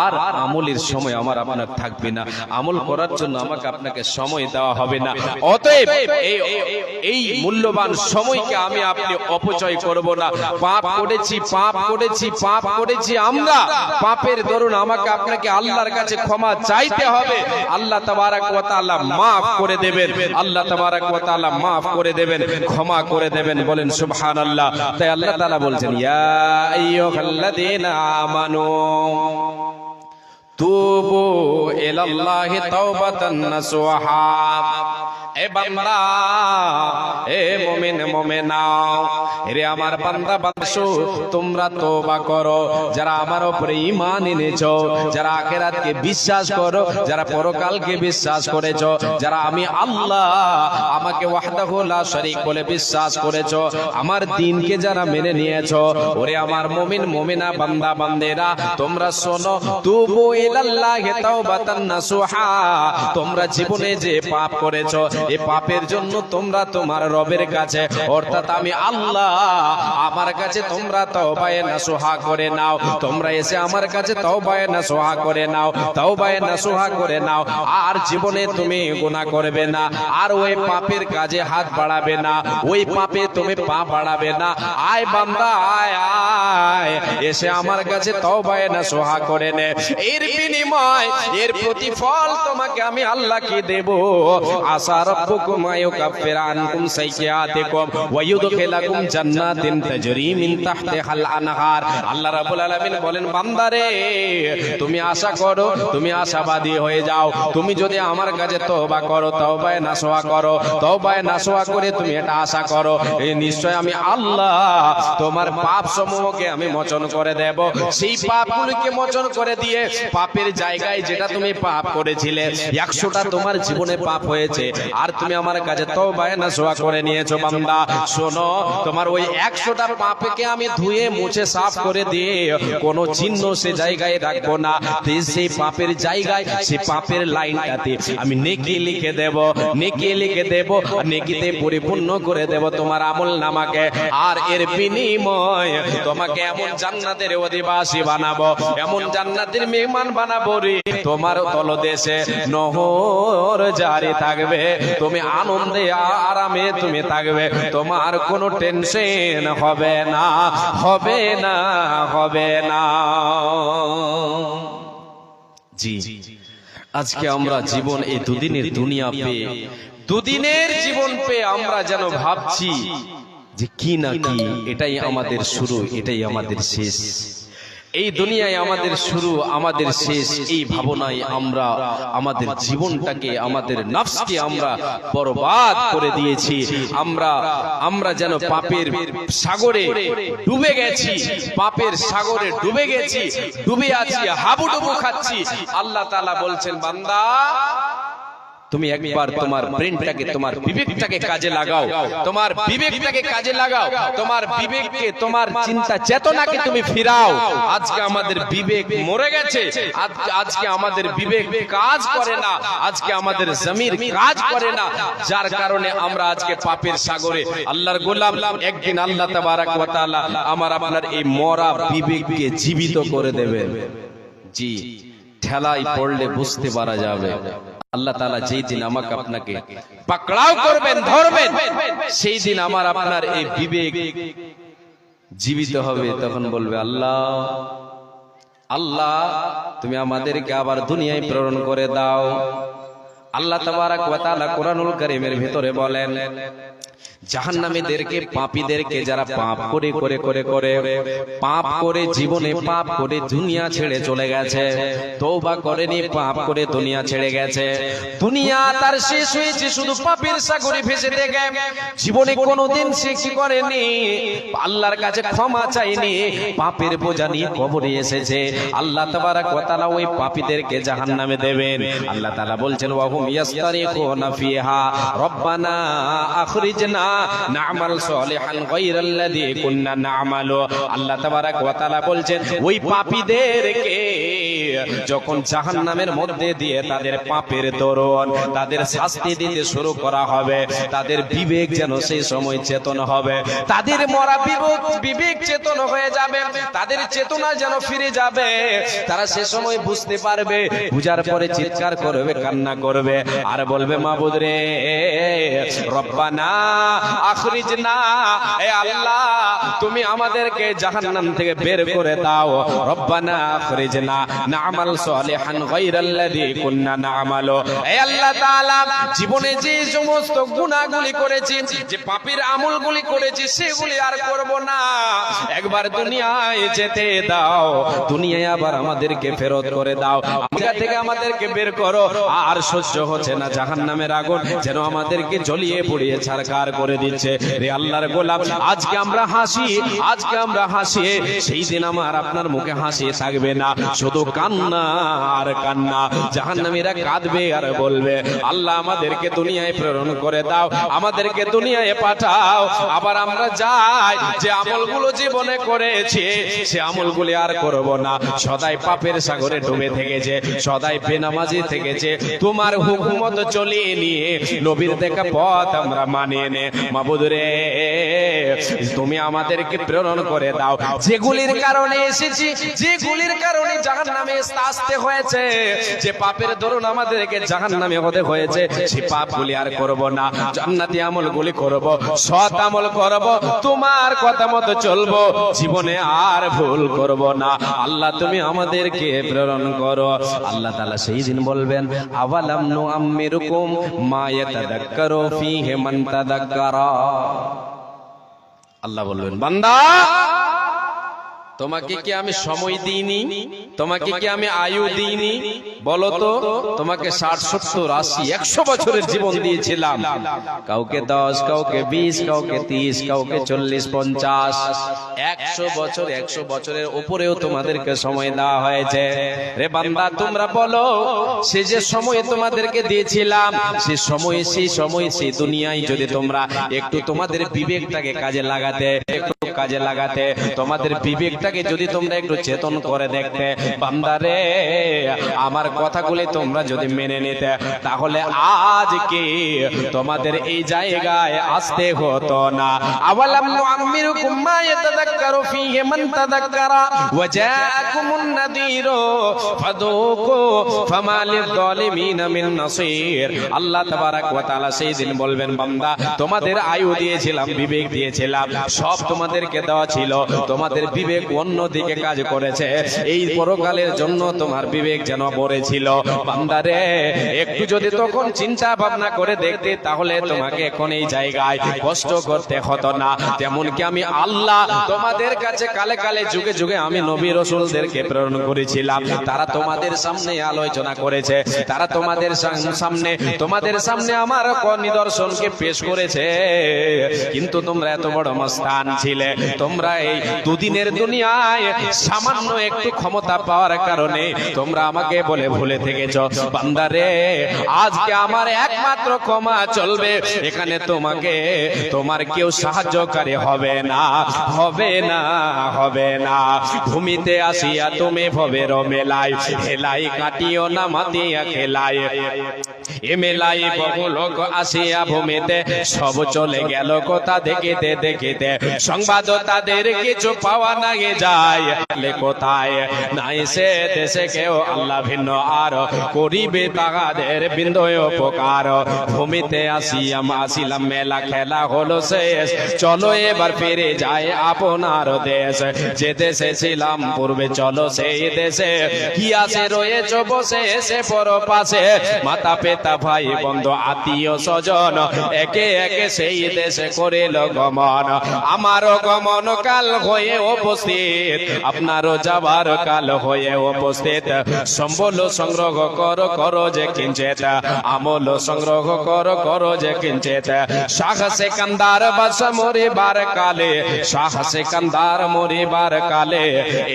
আর আমলের সময় আমার আপনার থাকবে না। আমল করার জন্য আমাকে আপনাকে সময় দেওয়া হবে না। অতএব এই মূল্যবান সময়কে আমি আপনি অপচয় করব না। পাপ করেছি, পাপ করেছি, পাপ করেছি আমরা, পাপের দরুন আমাকে আপনাকে আল্লাহর কাছে ক্ষমা চাইতে হবে। আল্লাহ তাবারক ওয়া তাআলা maaf করে দেবেন, আল্লাহ তাবারক ওয়া তাআলা maaf করে দেবেন, ক্ষমা করে দেবেন। বলেন সুবহানাল্লাহ। তাই আল্লাহ তাআলা বলছেন ইয়া আইয়ুহাল্লাযীনা আমানু তুবু ইলাল্লাহি তাওবাতান নাসুহা। এ বান্দা, এ মুমিন মুমিনা, রে আমার বান্দা বান্দা, তোমরা তওবা করো। যারা আমার উপরে ঈমান এনেছো, যারা আখিরাতকে বিশ্বাস করো, যারা পরকালকে বিশ্বাস করেছো, যারা আমি আল্লাহ আমাকে ওয়াহদাহু লা শারীক বলে বিশ্বাস করেছো, আমার দ্বীনকে যারা মেনে নিয়েছো, ওরে আমার মুমিন মুমিনা বান্দা বান্দেরা, তোমরা শোনো, তুবু ইলাল্লাহি তাওবাতান নাসুহা। তোমরা জীবনে যে পাপ করেছো, এই পাপের জন্য তোমরা তোমার রবের কাছে অর্থাৎ আমি আল্লাহ আমার কাছে তোমরা তওবায়ে নাসুহা করে নাও। তোমরা এসে আমার কাছে তওবায়ে নাসুহা করে নাও, তওবায়ে নাসুহা করে নাও। আর জীবনে তুমি গুনাহ করবে না, আর ওই পাপের কাজে হাত বাড়াবে না, ওই পাপে তুমি পা বাড়াবে না। আয় বান্দা আয় আয়, এসে আমার কাছে তওবায়ে নাসুহা করে নে। এর বিনিময়, এর প্রতিফল তোমাকে আমি আল্লাহ কি দেব। আসা রাব্বুকুম আয়ুকাফিরা আনকুম সাইয়্যাতিকুম ওয়া ইউদখিলাকুম জান্নাতিন তাজরি মিন তাহতিহাল আনহার। আল্লাহ রাব্বুল আলামিন বলেন, বান্দারে তুমি আশা করো, তুমি আশাবাদী হয়ে যাও। তুমি যদি আমার কাছে তওবা করো, তওবায়ে নাসুহা করো, তওবায়ে নাসুহা করে তুমি এটা আশা করো, এই নিশ্চয় আমি আল্লাহ তোমার পাপ সমূহকে আমি মোচন করে দেব। সেই পাপগুলোকে মোচন করে দিয়ে পাপের জায়গায় যেটা তুমি পাপ করেছিলে 100টা তোমার জীবনে পাপ হয়েছে, আর তুমি আমার কাছে তওবায়ে নাসুহা করে নিয়েছো। বান্দা শোনো, তোমার ওই 100টা পাপকে আমি ধুয়ে মুছে সাফ করে দিয়ে কোনো চিহ্ন সে জায়গায় রাখবো না। সেই পাপের জায়গায়, সেই পাপের লাইনটাতে আমি নেকি লিখে দেব, নেকি লিখে দেব, নেকিতে পরিপূর্ণ করে দেব তোমার আমল নামাকে। আর এর বিনিময় তোমাকে এমন জান্নাতের অধিবাসী বানাবো, এমন জান্নাতের মেহমান বানাবো রে, তোমার তলদেশে নহর জারি থাকবে, তুমি আনন্দে আরামে তুমি থাকবে, তোমার কোনো টেনশন হবে না, হবে না, হবে না। জি, আজকে আমরা জীবন এই দুদিনের দুনিয়া পেয়ে, দুদিনের জীবন পেয়ে আমরা যেন ভাবছি যে কি না কি, এটাই আমাদের শুরু, এটাই আমাদের শেষ। এই দুনিয়ায় আমাদের শুরু, আমাদের শেষ, এই ভাবনায় আমরা আমাদের জীবনটাকে, আমাদের নফসকে আমরা বরবাদ করে দিয়েছি। আমরা যেন পাপের সাগরে ডুবে গেছি, পাপের সাগরে ডুবে গেছি, ডুবে আছি, হাবুডুবু খাচ্ছি। আল্লাহ তাআলা বলছেন, বান্দা তুমি একবার তোমার ব্রেনটাকে, তোমার বিবেকটাকে কাজে লাগাও, তোমার বিবেকটাকে কাজে লাগাও, তোমার বিবেককে, তোমার চিন্তা চেতনাকে তুমি ফিরাও। আজকে আমাদের বিবেক মরে গেছে, আজকে আমাদের বিবেক কাজ করে না, আজকে আমাদের জমির কাজ করে না, যার কারণে আমরা আজকে পাপের সাগরে। আল্লাহর গোলাম, একদিন আল্লাহ তাবারাক ওয়া তাআলা আমার আপনার এই মরা বিবেককে জীবিত করে দেবেন। জি, ঠেলাই পড়লে বুঝতে পারা যাবে। আল্লাহ তাআলা যেই দিন আমাকে আপনাকে পাকড়াও করবেন, ধরবেন, সেই দিন আমার আপনার এই বিবেক জীবিত হবে। তখন বলবে, আল্লাহ আল্লাহ তুমি আমাদেরকে আবার দুনিয়ায় প্রেরণ করে দাও। আল্লাহ তাবারাক ওয়া তাআলা কোরআনুল কারীমের ভিতরে বলেন, জাহান্নামীদেরকে, পাপীদেরকে, যারা পাপ করে করে করে করে পাপ করে জীবনে পাপ করে দুনিয়া ছেড়ে চলে গেছে, তওবা করেনি, পাপ করে দুনিয়া ছেড়ে গেছে, দুনিয়া তার শেষ হয়েছে শুধু পাপের সাগরে ভেসে থেকে, জীবনে কোনোদিন সে কি করেনি, আল্লাহর কাছে ক্ষমা চাইনি, পাপের বোঝা নিয়ে কবরে এসেছে। আল্লাহ তাবারাক ওয়া তাআলা ওই পাপীদেরকে জাহান্নামে দেবেন। আল্লাহ তাআলা বলছেন, ওয়া হুম ইয়াস্তারিখুনা ফিহা রব্বানা আখরিজনা না'মাল সালিহান গায়রাল্লাযী কুননা না'মালু। আল্লাহ তাবারাক ওয়া তাআলা বলছেন, ওই পাপীদেরকে যখন জাহান্নামের মধ্যে দিয়ে তাদের পাপের দরুন তাদের শাস্তি দিতে শুরু করা হবে, তাদের বিবেক যেন সেই সময় চেতন হবে, তাদের মরা বিবেক চেতন হয়ে যাবে, তাদের চেতনা যেন ফিরে যাবে। তারা সে সময় বুঝতে পারবে, বুঝার পরে চিৎকার করবে, কান্না করবে, আর বলবে, মাবুদ রে, রব্বানা আখরিজনা, এ আল্লাহ তুমি আমাদেরকে জাহান্নাম থেকে বের করে দাও, রব্বানা আখরিজনা না'মাল সালিহান গায়রাল্লাযী কুননা না'মালু। হে আল্লাহ তাআলা, জীবনে যে সমস্ত গুনাহগুলি করেছি, যে পাপের আমলগুলি করেছি, সেগুলি আর করব না। একবার দুনিয়ায় যেতে দাও, দুনিয়ায় আবার আমাদেরকে ফেরত করে দাও। জায়গা থেকে আমাদেরকে বের করো। আর সহ্য হচ্ছে না জাহান্নামের আগুন যেন আমাদেরকে জ্বলিয়ে পুড়িয়ে ছারখার করে দিচ্ছে। রে আল্লাহর গোলাম, আজকে আমরা হাসি, আজকে আমরা হাসি, সেই দিন আমার আপনার মুখে হাসি থাকবে না, শুধু কান্না আর কান্না। জাহান্নামীরা কাঁদবে আর বলবে, আল্লাহ আমাদেরকে দুনিয়ায় প্রেরণ করে দাও, আমাদেরকে দুনিয়ায় পাঠাও। আবার আমরা যাই, যে আমলগুলো জীবনে করেছি সে আমলগুলি আর করব না। সদাই পাপের সাগরে ডুবে থেকেছে, সদাই বেনামাজি থেকেছে, তোমার হুকুমত চলিয়ে নিয়ে নবীর দেখা পথ আমরা মানিয়ে নে। মাবুদ রে, তুমি আমাদেরকে প্রেরণ করে দাও। যেগুলির কারণে এসেছি, যেগুলির কারণে জাহান্নামে আসতে হয়েছে, যে পাপের দরুন আমাদেরকে জাহান্নামে হতে হয়েছে, সেই পাপগুলি আর করব না। জান্নাতি আমলগুলি করব, সৎ আমল করব, তোমার কথা মতো চলবো, জীবনে আর ভুল করব না। আল্লাহ তুমি আমাদেরকে প্রেরণ করো। আল্লাহ তাআলা সেই দিন বলবেন, আওয়ালাম নুআম্মিরুকুম মা ইয়াতাযাক্কারু ফীহি মান তাযাক্কারা। আল্লাহ বলবেন, বান্দা তোমাকে কি আমি সময় দিইনি, তোমাকে কি আমি আয়ু দিইনি? বলো তো, তোমাকে 60, 70, 80, 100 বছরের জীবন দিয়েছিলাম। কাউকে 10, কাউকে 20, কাউকে 30, কাউকে 40, 50, 100 বছর, 100 বছরের উপরেও তোমাদেরকে সময় দেওয়া হয়েছে। রে বান্দা, তোমরা বলো, সে যে সময় তোমাদেরকে দিয়েছিলাম, সেই সময় সেই দুনিয়ায় যদি তোমরা একটু তোমাদের বিবেকটাকে কাজে লাগাতে, একটু কাজে লাগাতে, তোমাদের বিবেকটাকে যদি তোমরা একটু চেতন করে দেখতে, বান্দারে আমার কথাগুলি তোমরা যদি মেনে নিতে, তাহলে আজকে তোমাদের এই জায়গায় আসতে হতো না। আওয়ালাম নুআম্মিরুকুম মা ইয়াতাযাক্কারু ফীহি মান তাযাক্কারা ওয়া জাআকুমুন নাযীরু ফাযুকু ফামা লিয-যালিমিনা মিন নাসীর। আল্লাহ তাবারাক ওয়া তাআলা সেই দিন বলবেন, বান্দা তোমাদের আয়ু দিয়েছিলাম, বিবেক দিয়েছিলাম, সব তোমাদেরকে দেওয়া ছিল, তোমাদের বিবেক অন্যদিকে কাজ করেছে। এই পরকালের জন্য তোমার বিবেক যেন পড়েছিল। বান্দারে, একটু যদি তখন চিন্তা ভাবনা করে দেখতে, তাহলে তোমাকে এখন এই জায়গায় কষ্ট করতে হতো না। তেমন কি আমি আল্লাহ তোমাদের কাছে কালে কালে যুগে যুগে আমি নবী রাসূলদেরকে প্রেরণ করেছিলাম। তারা তোমাদের সামনে আলোচনা করেছে, তারা তোমাদের সামনে আমার নিদর্শনকে পেশ করেছে। কিন্তু তোমরা এত বড় মস্তান ছিলে, তোমরা এই দুদিনের দুনিয়ায় সামান্য একটু ক্ষমতা পাওয়ার কারণে তোমরা আমাকে বলে ভুলে থেকেছ। বান্দারে, আজকে আমার একমাত্র ক্ষমা চলবে, এখানে তোমাকে তোমার কেউ সাহায্যকারী হবে না, হবে না, হবে না। ভূমিতে আসিয়া তুমি ভবের মেলায় হেলাই কাটিও না মাতিয়া খেলায়, এ মেলায় বহু লোক আসিয়া ভূমিতে সব চলে গেল কথা দেখিতে দেখিতে, সংবাদ তাদের কিছু পাওয়া নাগে যায় কোথায় নাই সে দেশে কেউ আল্লাহ ভিন্ন আর করিবে তাহাদের বিন্দয় উপকার। ভূমিতে আসিলাম মেলা খেলা হলো শেষ, চলো এবার ফিরে যায় আপনার দেশ। যে দেশে ছিলাম পূর্বে চলো সেই দেশে, কি আছে রয়েছ বসে এসে পর পাশে, মাতা পিতা ভাই বন্ধু আত্মীয় স্বজন একে একে সেই দেশে করিল গমন। আমারও গমন কাল হয়ে উপস্থিত, আপনারও যাবার কাল হয়ে উপস্থিত। সম্বল সংগ্রহ করো যে কিঞ্চিত, আমল সংগ্রহ করো যে কিঞ্চিত। শাহ সিকান্দার বাস মরিবার কালে, শাহ সিকান্দার মরিবার কালে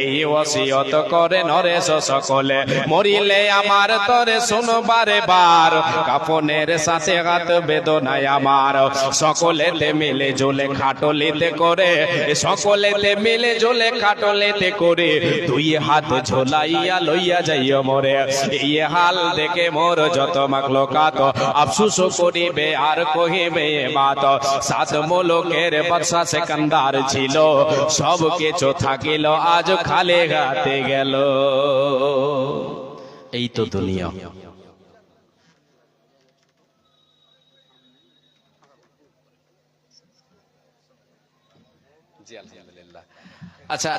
এই ওসিয়ত করে নরেশ সকলে, মরিলে আমার তরে শুনবারে বার, কাফনের সাথে হাত বেদনায় আমার। সকলেতে মিলে ঝোলে খাটলিতে করে, সকলেতে মিলে ঝোলে খাটলিতে করে, দুই হাত ঝোলাইয়া লইয়া যাইও মোরে। এই হাল দেখে মোর যত মাখলুকাত আফসোস করিবে আর কহিবে বাত। সাত মুলুকের বাদশা সিকান্দার ছিল, সব কিছু থাকিল আজ খালি হাতে গেল। এই তো দুনিয়া। আচ্ছা,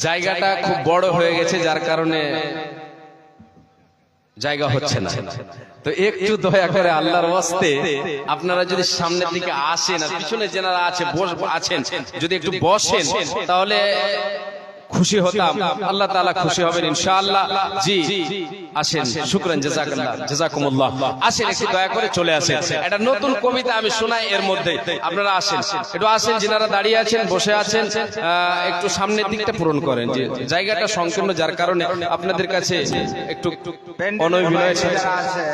জায়গাটা খুব বড় হয়ে গেছে, যার কারণে জায়গা হচ্ছে না। তো একটু দয়া করে আল্লাহর ওয়াস্তে আপনারা যদি সামনের দিকে আসেন আর পিছনে যারা আছেন যদি একটু বসেন তাহলে খুশি হতাম, আল্লাহ তাআলা খুশি হবেন ইনশাআল্লাহ। জি আসেন, শুকরান, জাযাকাল্লাহ, জাযাকুমুল্লাহ। আসেন একটু দয়া করে চলে আসেন, একটা নতুন কবিতা আমি শোনাই এর মধ্যে, আপনারা আসেন, একটু আসেন, যিনারা দাঁড়িয়ে আছেন বসে আছেন একটু সামনের দিকটা পূরণ করেন, যে জায়গাটা সংকীর্ণ যার কারণে আপনাদের কাছে একটু অনভিনয় আছে,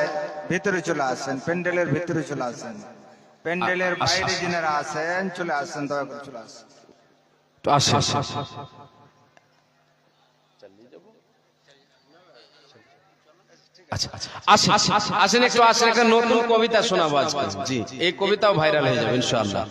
ভিতরে চলে আসেন, প্যান্ডেলের ভিতরে চলে আসেন, প্যান্ডেলের বাইরে যিনারা আছেন চলে আসেন, দয়া করে চলে আসেন। তো আসেন, আসেন একটু আসেন, একটা নতুন কবিতা শোনাবো আজকে। জি এই কবিতাও ভাইরাল হয়ে যাবে ইনশাআল্লাহ।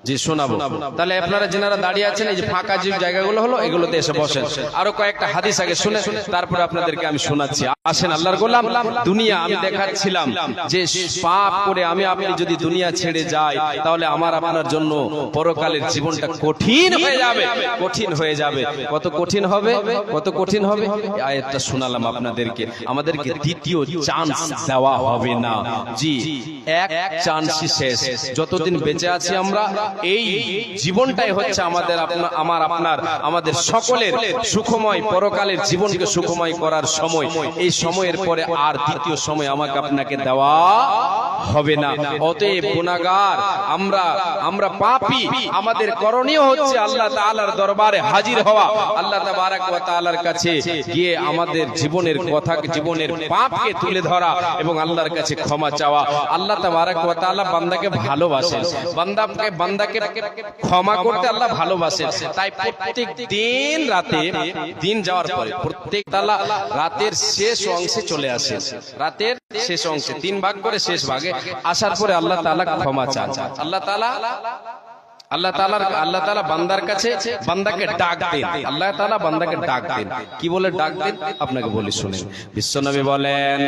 জি শোনাবো। তাহলে আপনারা যারা দাঁড়িয়ে আছেন এই যে ফাঁকা যে জায়গাগুলো হলো এগুলোতে এসে বসেন, আরো কয়েকটা হাদিস আগে শুনে তারপরে আপনাদেরকে আমি শোনাচ্ছি। আসেন আল্লাহর গোলাম, দুনিয়া আমি দেখাচ্ছিলাম যে পাপ করে আমি আপনি যদি দুনিয়া ছেড়ে যাই তাহলে আমার আপনার জন্য পরকালের জীবনটা কঠিন হয়ে যাবে, কঠিন হয়ে যাবে। কত কঠিন হবে, কত কঠিন হবে, এই আয়াতটা শোনালাম আপনাদেরকে। আমাদেরকে দ্বিতীয় চান্স দেওয়া হবে না। জি এক চান্সই শেষ। যতদিন বেঁচে আছি আমরা, এই জীবনটাই হচ্ছে আমাদের আমাদের সকলের সুখময় পরকালের জীবনকে সুখময় করার সময়। এই সময়ের পরে আর দ্বিতীয় সময় আমাকে আপনাকে দেওয়া হবে না। অতএব গুনাহগার আমরা পাপী, আমাদের করণীয় হচ্ছে আল্লাহ তাআলার দরবারে হাজির হওয়া, আল্লাহ তাবারক ওয়া তাআলার কাছে গিয়ে আমাদের জীবনের কথা, জীবনের পাপকে তুলে ধরা এবং আল্লাহর কাছে ক্ষমা চাওয়া। আল্লাহ তাবারক ওয়া তাআলা বান্দাকে ভালোবাসেন, বান্দাকে ক্ষমা করতে আল্লাহ ভালোবাসেন। তাই প্রত্যেক দিন রাতে, দিন যাওয়ার পরে প্রত্যেক তাআলা রাতের শেষ অংশে চলে আসে, রাতের শেষ অংশে 3 ভাগ করে শেষ ভাগে আসার পরে আল্লাহ তাআলা ক্ষমা চান। আল্লাহ তাআলা বান্দার কাছে বান্দাকে ডাক দেন, আল্লাহ তাআলা বান্দাকে ডাক দেন। কি বলে ডাক দেন আপনাকে বলি শুনেন। বিশ্বনবী বলেন,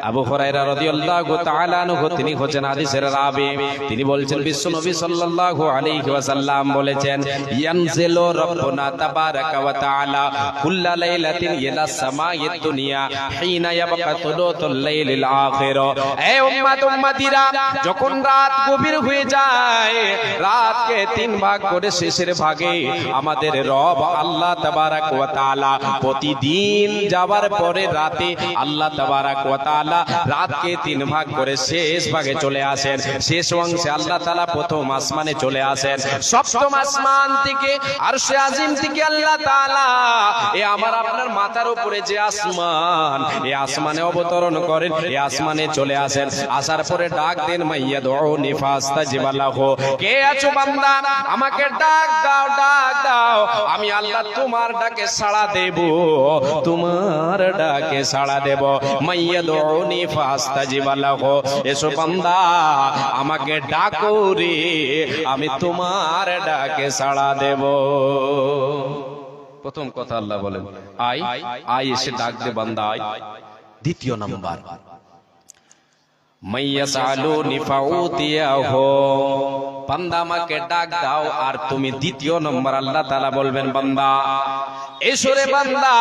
আবু হুরায়রা রাদিয়াল্লাহু তাআলা আনহু, তিনি হচ্ছেন হাদিসের রাবী, তিনি বলছেন বিশ্বনবী সাল্লাল্লাহু আলাইহি ওয়াসাল্লাম বলেছেন, ইয়ানজিলু রাব্বুনা তাবারাকা ওয়া তাআলা কুল্লা লাইলাতিন ইলা সামাইদ দুনিয়া হিনা ইয়াবকা তুলুতুল লাইলিল আখির। হে উম্মতিরা, যখন রাত গভীর হয়ে যায়, রাতকে 3 ভাগ করে শেষের ভাগে আমাদের রব আল্লাহ তাবারাক ওয়া তাআলা প্রতিদিন যাবার পরে রাতে আল্লাহ তাবারাক ওয়া তাআলা রাতকে 3 ভাগ করে শেষ ভাগে চলে আসেন। শেষ অংশে আল্লাহ তাআলা প্রথম আসমানে চলে আসেন। সপ্তম আসমান থেকে আরশে আজিম থেকে আল্লাহ তাআলা এই আমার আপনার মাথার উপরে যে আসমান, এই আসমানে অবতরণ করেন, এই আসমানে চলে আসেন। আসার পরে ডাক দেন, মাইয়াদউনি ফাস্তাজিব লাহু, কে আছো বান্দা, আমাকে ডাক দাও, ডাক দাও, আমি আল্লাহ তোমার ডাকে সাড়া দেব, তোমার ডাকে সাড়া দেব। মাইয়াদউনি ফাস্তাজিব লাহু, এসো বান্দা আমাকে ডাকো রে, আমি তোমার ডাকে সাড়া দেব। প্রথম কথা আল্লাহ বলেন আয়, আয় এসে ডাক দে বান্দা আয়। দ্বিতীয় নাম্বার, মাইয়াসালুনি ফাউতিয়াহু, বান্দা আমাকে ডাক দাও, আর তুমি দ্বিতীয় নম্বর আল্লাহ তাআলা বলবেন, বান্দা এসো রে বান্দা,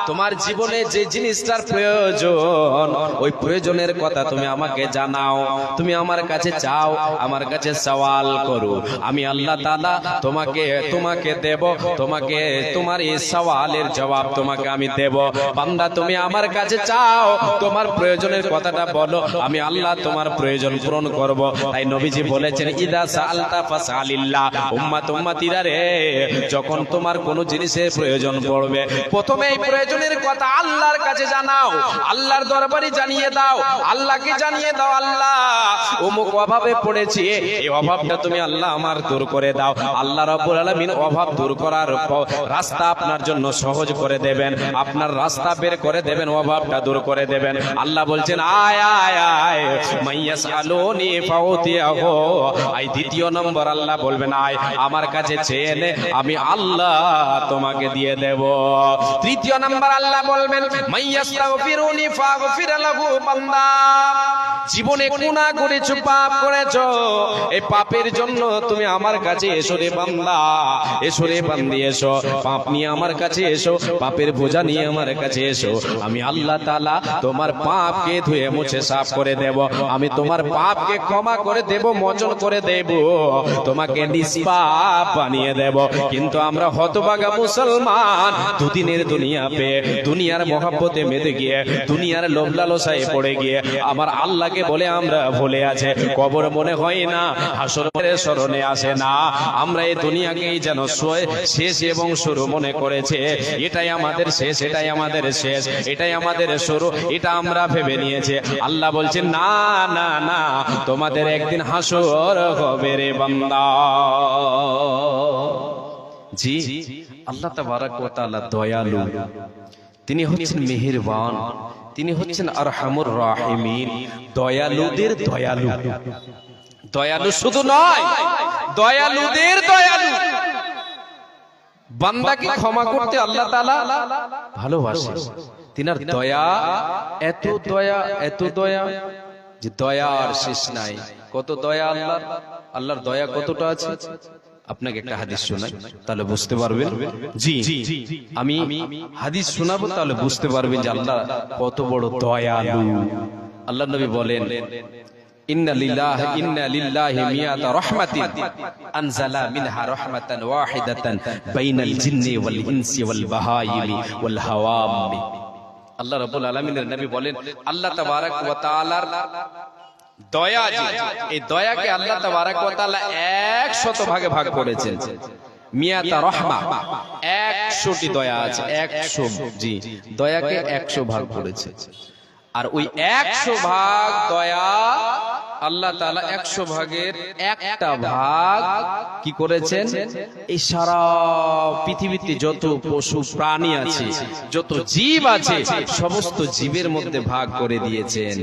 তোমার জীবনে যে জিনিসটার প্রয়োজন, ওই প্রয়োজনের কথা তুমি আমাকে জানাও, তুমি আমার কাছে চাও, আমার কাছে সওয়াল করো, আমি আল্লাহ তাআলা তোমাকে দেব, তোমার এই সওয়ালের জবাব তোমাকে আমি দেব। বান্দা তুমি আমার কাছে চাও, তোমার প্রয়োজনের কথাটা বলো, আমি আল্লাহ তোমার প্রয়োজন পূরণ করব। তাই নবীজি বলেছেন, ইদা সাআলতা ফাসআলিল্লাহ, উম্মতিরা রে, যখন তোমার কোনো জিনিসের প্রয়োজন পড়বে, প্রথমে এই প্রয়োজনের কথা আল্লাহর কাছে জানাও, আল্লাহর দরবারে জানিয়ে দাও, আল্লাহকে জানিয়ে দাও, আল্লাহ অমুক অভাবে পড়েছি, এই অভাবটা তুমি আল্লাহ আমার দূর করে দাও। আল্লাহ রাব্বুল আলামিন অভাব দূর করার রাস্তা আপনার জন্য সহজ করে দেবেন, আপনার রাস্তা বের করে দেবেন, অভাবটা দূর করে দেবেন। আল্লাহ বলছেন, আয় আয় আয়, মাইয়াসালুনি ফাউতিয়াহু, আই দ্বিতীয় নম্বর আল্লাহ বলবেন, আয় আমার কাছে চেয়ে নে, আমি আল্লাহ তোমাকে দিয়ে দিয়ে দেব। তৃতীয় নাম্বার আল্লাহ বলবেন মাইয়াস্তাগফিরুনি ফাগফির লাহু। বান্দা জীবনে গুনাহ করেছো, পাপ করেছো, এই পাপের জন্য তুমি আমার কাছে এসো রে বান্দা, এসো রে বান্দি এসো, পাপ নিয়ে আমার কাছে এসো, পাপের বোঝা নিয়ে আমার কাছে এসো। আমি আল্লাহ তাআলা তোমার পাপকে ধুয়ে মুছে সাফ করে দেব, আমি তোমার পাপকে ক্ষমা করে দেব, মোচন করে দেব, তোমাকে নিষ্পাপ বানিয়ে দেব। কিন্তু আমরা হতভাগা মুসলমান দুদিনের দুনিয়া পেয়ে দুনিয়ার মহব্বতে মেতে গিয়ে দুনিয়ার লোভ লালসায় পড়ে গিয়ে আমার আল্লাহকে বলে আমরা ভুলে আছে। কবর মনে হয় না, হাসরের স্মরণে আসে না। আমরা এই দুনিয়াকেই যেন শেষ এবং শুরু মনে করেছে। এটাই আমাদের শেষ, এটাই আমাদের শেষ, এটাই আমাদের শুরু, এটা আমরা ভেবে নিয়েছে। আল্লাহ বলছেন না না না, তোমাদের একদিন হাসর হবে রে বান্দা। জি, আল্লাহ তাবারাক ওয়া তাআলা দয়ালু, তিনি হচ্ছেন মেহেরবান, তিনি হচ্ছেন আরহামুর রাহিমিন, দয়ালুদের দয়ালু। দয়ালু শুধু নয়, দয়ালুদের দয়ালু। বান্দাকে ক্ষমা করতে আল্লাহ তাআলা ভালোবাসে। তিনার দয়া, এত দয়া, এত দয়া যে দয়ার শেষ নাই। কত দয়া আল্লাহর, আল্লাহর দয়া কতটা আছে। আপনাকে একটা হাদিস শোনাই, তাহলে বুঝতে পারবেন। জি, আমি হাদিস শোনাবো, তাহলে বুঝতে পারবেন যে আল্লাহ কত বড় দয়ালু। আল্লাহ নবী বলেন ইন্না লিল্লাহি মিয়াতা রাহমাতিন আনজালা মিনহা রাহমাতান ওয়াহিদাতান বাইনাল জিন্নি ওয়াল ইনসি ওয়াল বাহাইমি ওয়াল হাওয়ামি। আল্লাহ রাব্বুল আলামিনের নবী বলেন আল্লাহ তাবারাক ওয়া তাআলার দয়া, যে এই দয়াকে আল্লাহ তাবারাক ওয়া তাআলা 100 ভাগে ভাগ করেছেন। মিয়াতা রাহমা, 100টি দয়া আছে, 100। জি, দয়াকে 100 ভাগ করেছে। আর ওই 100 ভাগ দয়া আল্লাহ তাআলা 100 ভাগের একটা ভাগ কি করেছেন, এই সারা পৃথিবীতে যত পশু প্রাণী আছে, যত জীব আছে, সমস্ত জীবের মধ্যে ভাগ করে দিয়েছেন।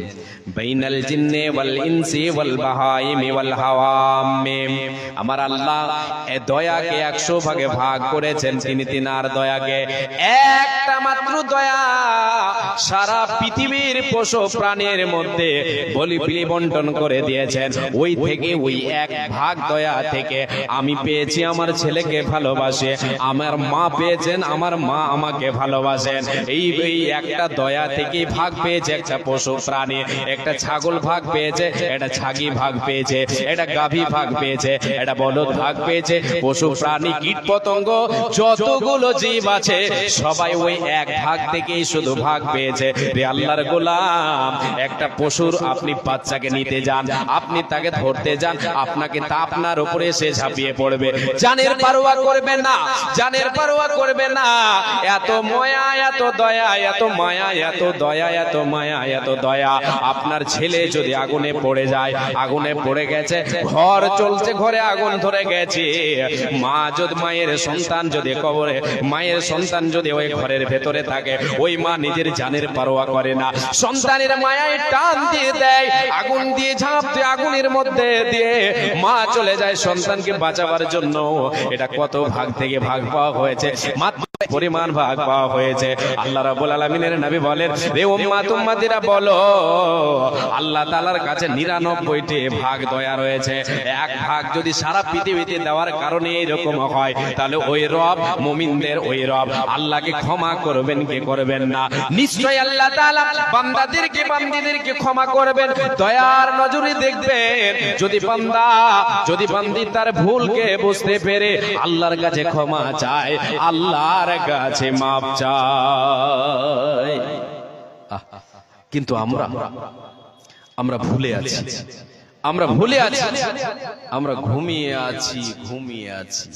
বাইনাল জিন্নি ওয়াল ইনসি ওয়াল বাহাইমি ওয়াল হাওয়ামি। আমার আল্লাহ এই দয়াকে 100 ভাগে ভাগ করেছেন। তিনি তিনার দয়াকে একটা মাত্র দয়া সারা পৃথিবীর পশু প্রাণীর মধ্যে বলি বন্টন করে দিয়েছেন। ওই থেকে, ওই এক ভাগ দয়া থেকে আমি পেয়েছি আমার ছেলেকে ভালোবাসে, আমার মা পেয়েছেন, আমার মা আমাকে ভালোবাসেন। এই একটা দয়া থেকে ভাগ পেয়েছে একটা পশু প্রাণী। একটা ছাগল ভাগ পেয়েছে, একটা ছাগি ভাগ পেয়েছে, একটা গাভী ভাগ পেয়েছে, একটা বলদ ভাগ পেয়েছে। পশু প্রাণী কীট পতঙ্গ যতগুলো জীব আছে সবাই ওই এক ভাগ থেকেই শুধু ভাগ পেয়েছে। রে আল্লাহর গোলাম, একটা পশুর আপনি বাচ্চাকে নিতে যান, আপনি তাকে ধরতে যান, আপনাকে তা আপনার উপরে সে ঝাঁপিয়ে পড়বে, জানের পারোয়া করবে না, জানের পারোয়া করবে না। এত মায়া, এত দয়া, এত মায়া, এত দয়া, এত মায়া, এত দয়া। আপনার ছেলে যদি আগুনে পড়ে যায়, আগুনে পড়ে গেছে, ঘর চলছে, ঘরে আগুন ধরে গেছে, মা যদি, মায়ের সন্তান যদি কবরে, মায়ের সন্তান যদি ওই ঘরের ভেতরে থাকে, ওই মা নিজের জানের পারোয়া করে না, সন্তানের মায়ায় টান দিয়ে দেয়, আগুন দিয়ে ঝাঁপ দিয়ে আগুনের মধ্যে দিয়ে মা চলে যায় সন্তানকে বাঁচাবার জন্য। এটা কত ভাগ থেকে ভাগ পাওয়া হয়েছে, মাত্র পরিমাণ ভাগ পাওয়া হয়েছে। আল্লাহ রাব্বুল আলামিনের নবী বলেন, রে উম্মাত উম্মাতিরা বলো, আল্লাহ তাআলার কাছে 99টি ভাগ দয়া রয়েছে। এক ভাগ যদি সারা পৃথিবীতে দেওয়ার কারণে এরকম হয়, তাহলে ওই রব, মুমিনদের ওই রব আল্লাহকে ক্ষমা করবেন কি করবেন না? নিশ্চয়ই আল্লাহ তাআলা বান্দাদেরকে, বান্দীদেরকে ক্ষমা করবেন, দয়ার নজরে দেখবেন। যদি বান্দা, যদি বান্দি তার ভুলকে বুঝতে পেরে আল্লাহর কাছে ক্ষমা চায়, আল্লাহর কাছে মাপ চায়। কিন্তু আমরা ভুলে আছি, আমরা ভুলে আছি, আমরা ঘুমিয়ে আছি, ঘুমিয়ে আছি।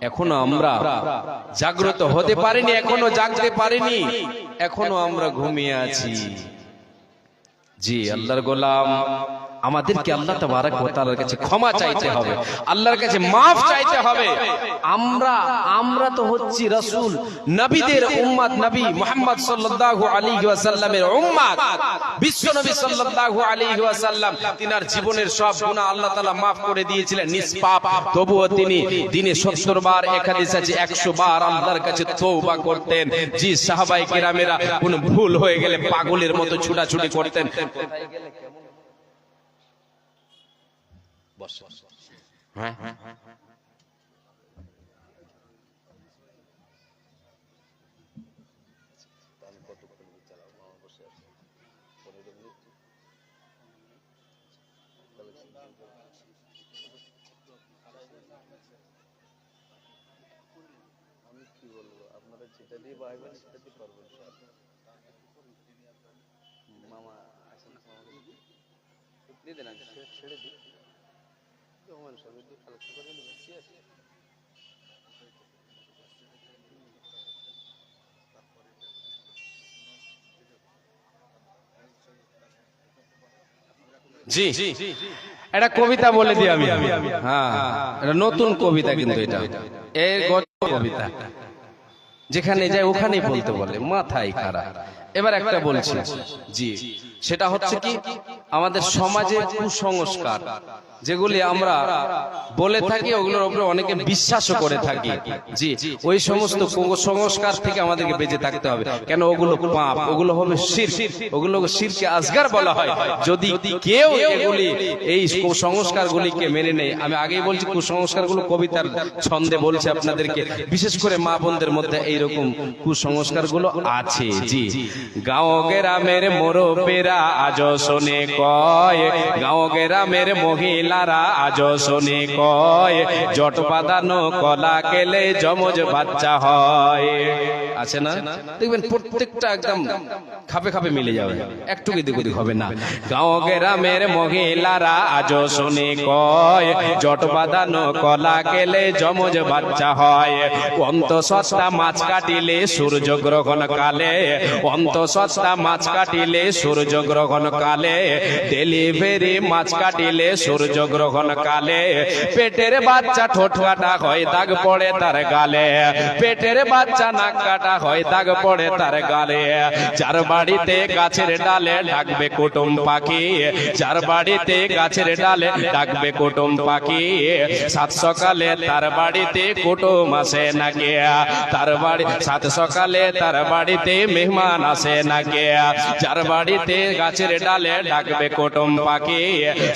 এখনো আমরা জাগ্রত হতে পারিনি, এখনো জাগতে পারিনি, এখনো আমরা ঘুমিয়ে আছি। জি, আল্লাহর গোলাম, আমাদেরকে আল্লাহ তাবারক ওয়া তাআলার কাছে ক্ষমা চাইতে হবে, আল্লাহর কাছে মাফ চাইতে হবে। আমরা তো হচ্ছি রাসূল নবীদের উম্মত, নবী মুহাম্মদ সাল্লাল্লাহু আলাইহি ওয়াসাল্লামের উম্মত। বিশ্ব নবী সাল্লাল্লাহু আলাইহি ওয়াসাল্লাম তিনার জীবনের সব গুনাহ আল্লাহ তাআলা মাফ করে দিয়েছিলেন নিষ্পাপ, তবুও তিনি দিনে 70 বার, এক হাদিস আছে 100 বার আল্লাহর কাছে তওবা করতেন। জি, সাহাবায়ে কেরামেরা কোন ভুল হয়ে গেলে পাগলের মতো ছুটাছুটি করতেন। হ্যাঁ, জি, এটা কবিতা বলে দিই আমি। হ্যাঁ, এটা নতুন কবিতা, কিন্তু এটা এই গদ্য কবিতা, যেখানে যায় ওখানেই বলতে বলে, মাথায় খারাপ। এবার একটা বলছি, জি, সেটা হচ্ছে কি আমাদের সমাজে কুসংস্কার যেগুলি আমরা বলে থাকি, ওগুলোর উপরে অনেকে বিশ্বাসও করে থাকি। জি, ওই সমস্ত কুসংস্কার থেকে আমাদেরকে বেঁচে থাকতে হবে। কেন? ওগুলো পাপ, ওগুলো হবে শিরক, ওগুলো শিরকে আসগার বলা হয়। যদি কেউ এগুলি এই কুসংস্কারগুলিকে মেনে নেয়, আমি আগেই বলছি কুসংস্কারগুলো কবিতার ছন্দে বলছে আপনাদেরকে, বিশেষ করে মা বোনদের মধ্যে এইরকম কুসংস্কারগুলো আছে। জি, গাঁও গ্রামের মুরব্বিরা আজও শোনে কয়, গাঁও গ্রামের মহিলারা আজও শোনে কয়, জট বাঁধানো কলা কেলে যমজ বাচ্চা হয়। আছে না? দেখবেন প্রত্যেকটা একদম খাপে খাপে মিলে যাবে, একটু এদিক ওদিক হবে না। গাঁও গ্রামের মহিলারা আজও শোনে কয়, জট বাঁধানো কলা কেলে যমজ বাচ্চা হয়। অন্তঃসত্ত্বা মাছ কাটিলে সূর্য গ্রহণ কালে, অন্তঃসত্ত্বা মাছ কাটিলে সূর্য গ্রহণ কালে, ডেলিভারি মাছ কাটিলে সূর্য গ্রহণ কালে, পেটের বাচ্চা ঠোঁট কাটা হয় দাগ পড়ে তার গালে, পেটের বাচ্চা নাক কাটা হয় দাগ পড়ে তার গালে। যার বাড়িতে গাছের ডালে ডাকবে কুটুম পাখি, যার বাড়িতে গাছের ডালে ডাকবে কুটুম পাখি, সাত সকালে তার বাড়িতে কুটুম আসে না গে, তার বাড়ি সাত সকালে তার বাড়িতে মেহমান আসে না গে। যার বাড়িতে গাছের ডালে ডাকবে কুটুম পাখি,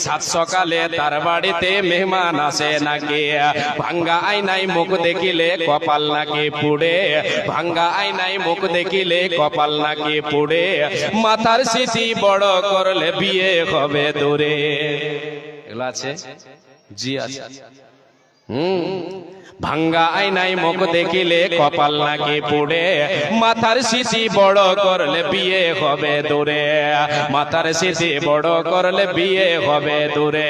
সাত সকালে তার বাড়িতে মেহমান আসে না গে। ভাঙ্গা আয়নায় মুখ দেখিলে কপাল নাকি পুড়ে, ভাঙ্গা আয়নায় মুখ দেখিলে কপাল নাকি পুড়ে, মাথার স্মৃতি বড় করলে বিয়ে হবে দূরে। এগুলো আছে? জি আছে। ভাঙ্গা আয়নায় মুখ দেখিলে কপাল নাকি পুড়ে, মাথার স্মৃতি বড় করলে বিয়ে হবে দূরে, মাথার স্মৃতি বড় করলে বিয়ে হবে দূরে।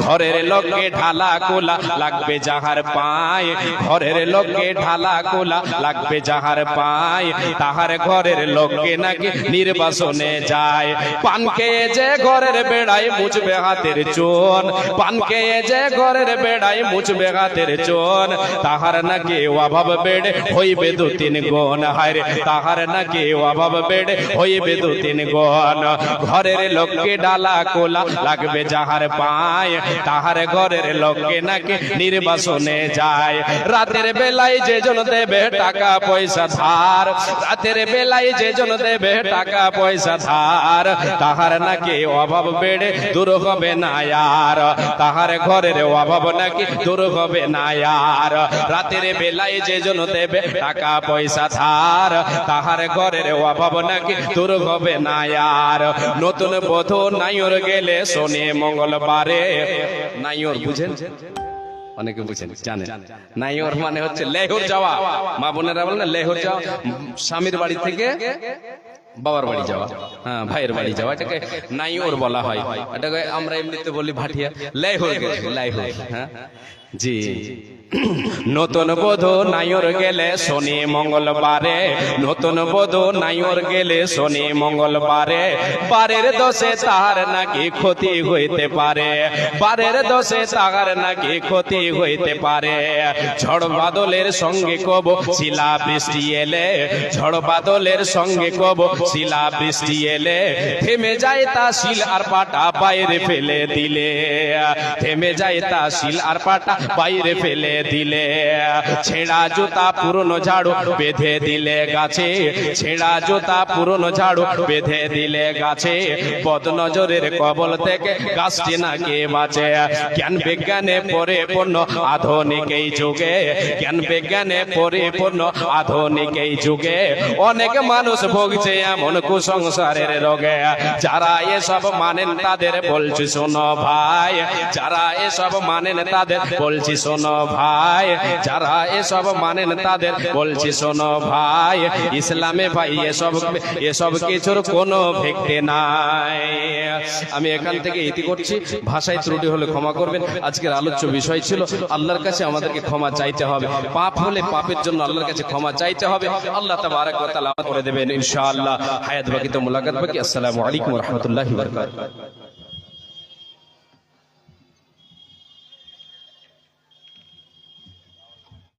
ঘরের লোককে ঢালা কোলা লাগবে যাহার পায়, ঘরের লোককে ঢালা কোলা লাগবে যাহার পায়, তাহার ঘরের লোককে নাকি নির্বাসনে যায়। পান খেয়ে যে ঘরের বেড়ায় মুছবে হাতের চোন, পান খেয়ে যে ঘরের বেড়ায় মুছবে হাতের চোন, তাহার নাকি অভাব বেড়ে হইবে দু তিন গুণ। হায়, তাহার নাকি অভাব বেড়ে হইবে দু তিন গুণ। ঘরের লোককে ডালা কোলা লাগবে যাহার পায়, তাহার ঘরের লোককে নাকি নির্বাসনে যায়। রাতের বেলায় যে জন দেবে টাকা পয়সা ধার, রাতের বেলায় যে জন দেবে টাকা পয়সা ধার, তাহার নাকি অভাব বেড়ে দূর হবে না আর, তাহার ঘরের অভাব নাকি দূর হবে না আর। রাতের বেলায় যে জন দেবে টাকা পয়সা ধার, তাহার ঘরের অভাব নাকি দূর হবে না আর। নতুন বধূ নাইর গেলে শনি মঙ্গলবারে, নাইর বুঝেন? অনেকে বুঝেন, জানেন। নাইর মানে হচ্ছে লেহর যাওয়া, মা বোনেরা বলেন না লেহর যাওয়া, স্বামীর বাড়ি থেকে বাবার বাড়ি যাওয়া, হ্যাঁ ভাইয়ের বাড়ি যাওয়া, এটাকে নাইর বলা হয়। এটাকে আমরা এমনিতে বলি ভাটিয়া, লেহর গেছে, লেহর। হ্যাঁ, জি নতুন বধূ নাইর গেলে শনি মঙ্গলবারে, নতুন বধূ নাইর গেলে শনি মঙ্গলবারে, বারের দোষে তাহার নাকি ক্ষতি হইতে পারে, বারের দোষে তাহার নাকি ক্ষতি হইতে পারে। ঝড় বাদলের সঙ্গে কব শিলা বৃষ্টি এলে, ঝড় বাদলের সঙ্গে কব শিলা বৃষ্টি এলে, থেমে যায় তা শিল আর পাটা বাইরে ফেলে দিলে, থেমে যায় তা শিল আর পাটা বাইরে ফেলে দিলে। ছেঁড়া জুতা পুরনো ঝাড়ু বেঁধে দিলে গাছে, ছেঁড়া জুতা পুরনো ঝাড়ু বেঁধে দিলে গাছে, বদনজরের কবল থেকে গাছটি নাকি বাঁচে। জ্ঞান বিজ্ঞানে পরিপূর্ণ আধুনিক এই যুগে, জ্ঞান বিজ্ঞানে পরিপূর্ণ আধুনিক এই যুগে অনেক মানুষ ভুগছে এমন কুসংসারের রোগে। যারা এসব মানেন তাদের বলছি শোনো ভাই, যারা এসব মানেন তাদের বলছি শোনো ভাই, যারা এসব মানেন তাদের বলছি শোনো ভাই, ইসলামে ভাই এসব কিছুর কোনো ভিত্তি নাই। আমি এখান থেকে ইতি করছি, ভাষায় ত্রুটি হলে ক্ষমা করবেন। আজকের আলোচ্য বিষয় ছিল আল্লাহর কাছে আমাদেরকে ক্ষমা চাইতে হবে, পাপ হলে পাপের জন্য আল্লাহর কাছে ক্ষমা চাইতে হবে। আল্লাহ তাবারক ওয়া তাআলা করে দেবেন ইনশাআল্লাহ। হায়াত বাকি তো মুলাকাত বাকি। আসসালামু আলাইকুম ওয়া রাহমাতুল্লাহি ওয়া বারাকাতুহু।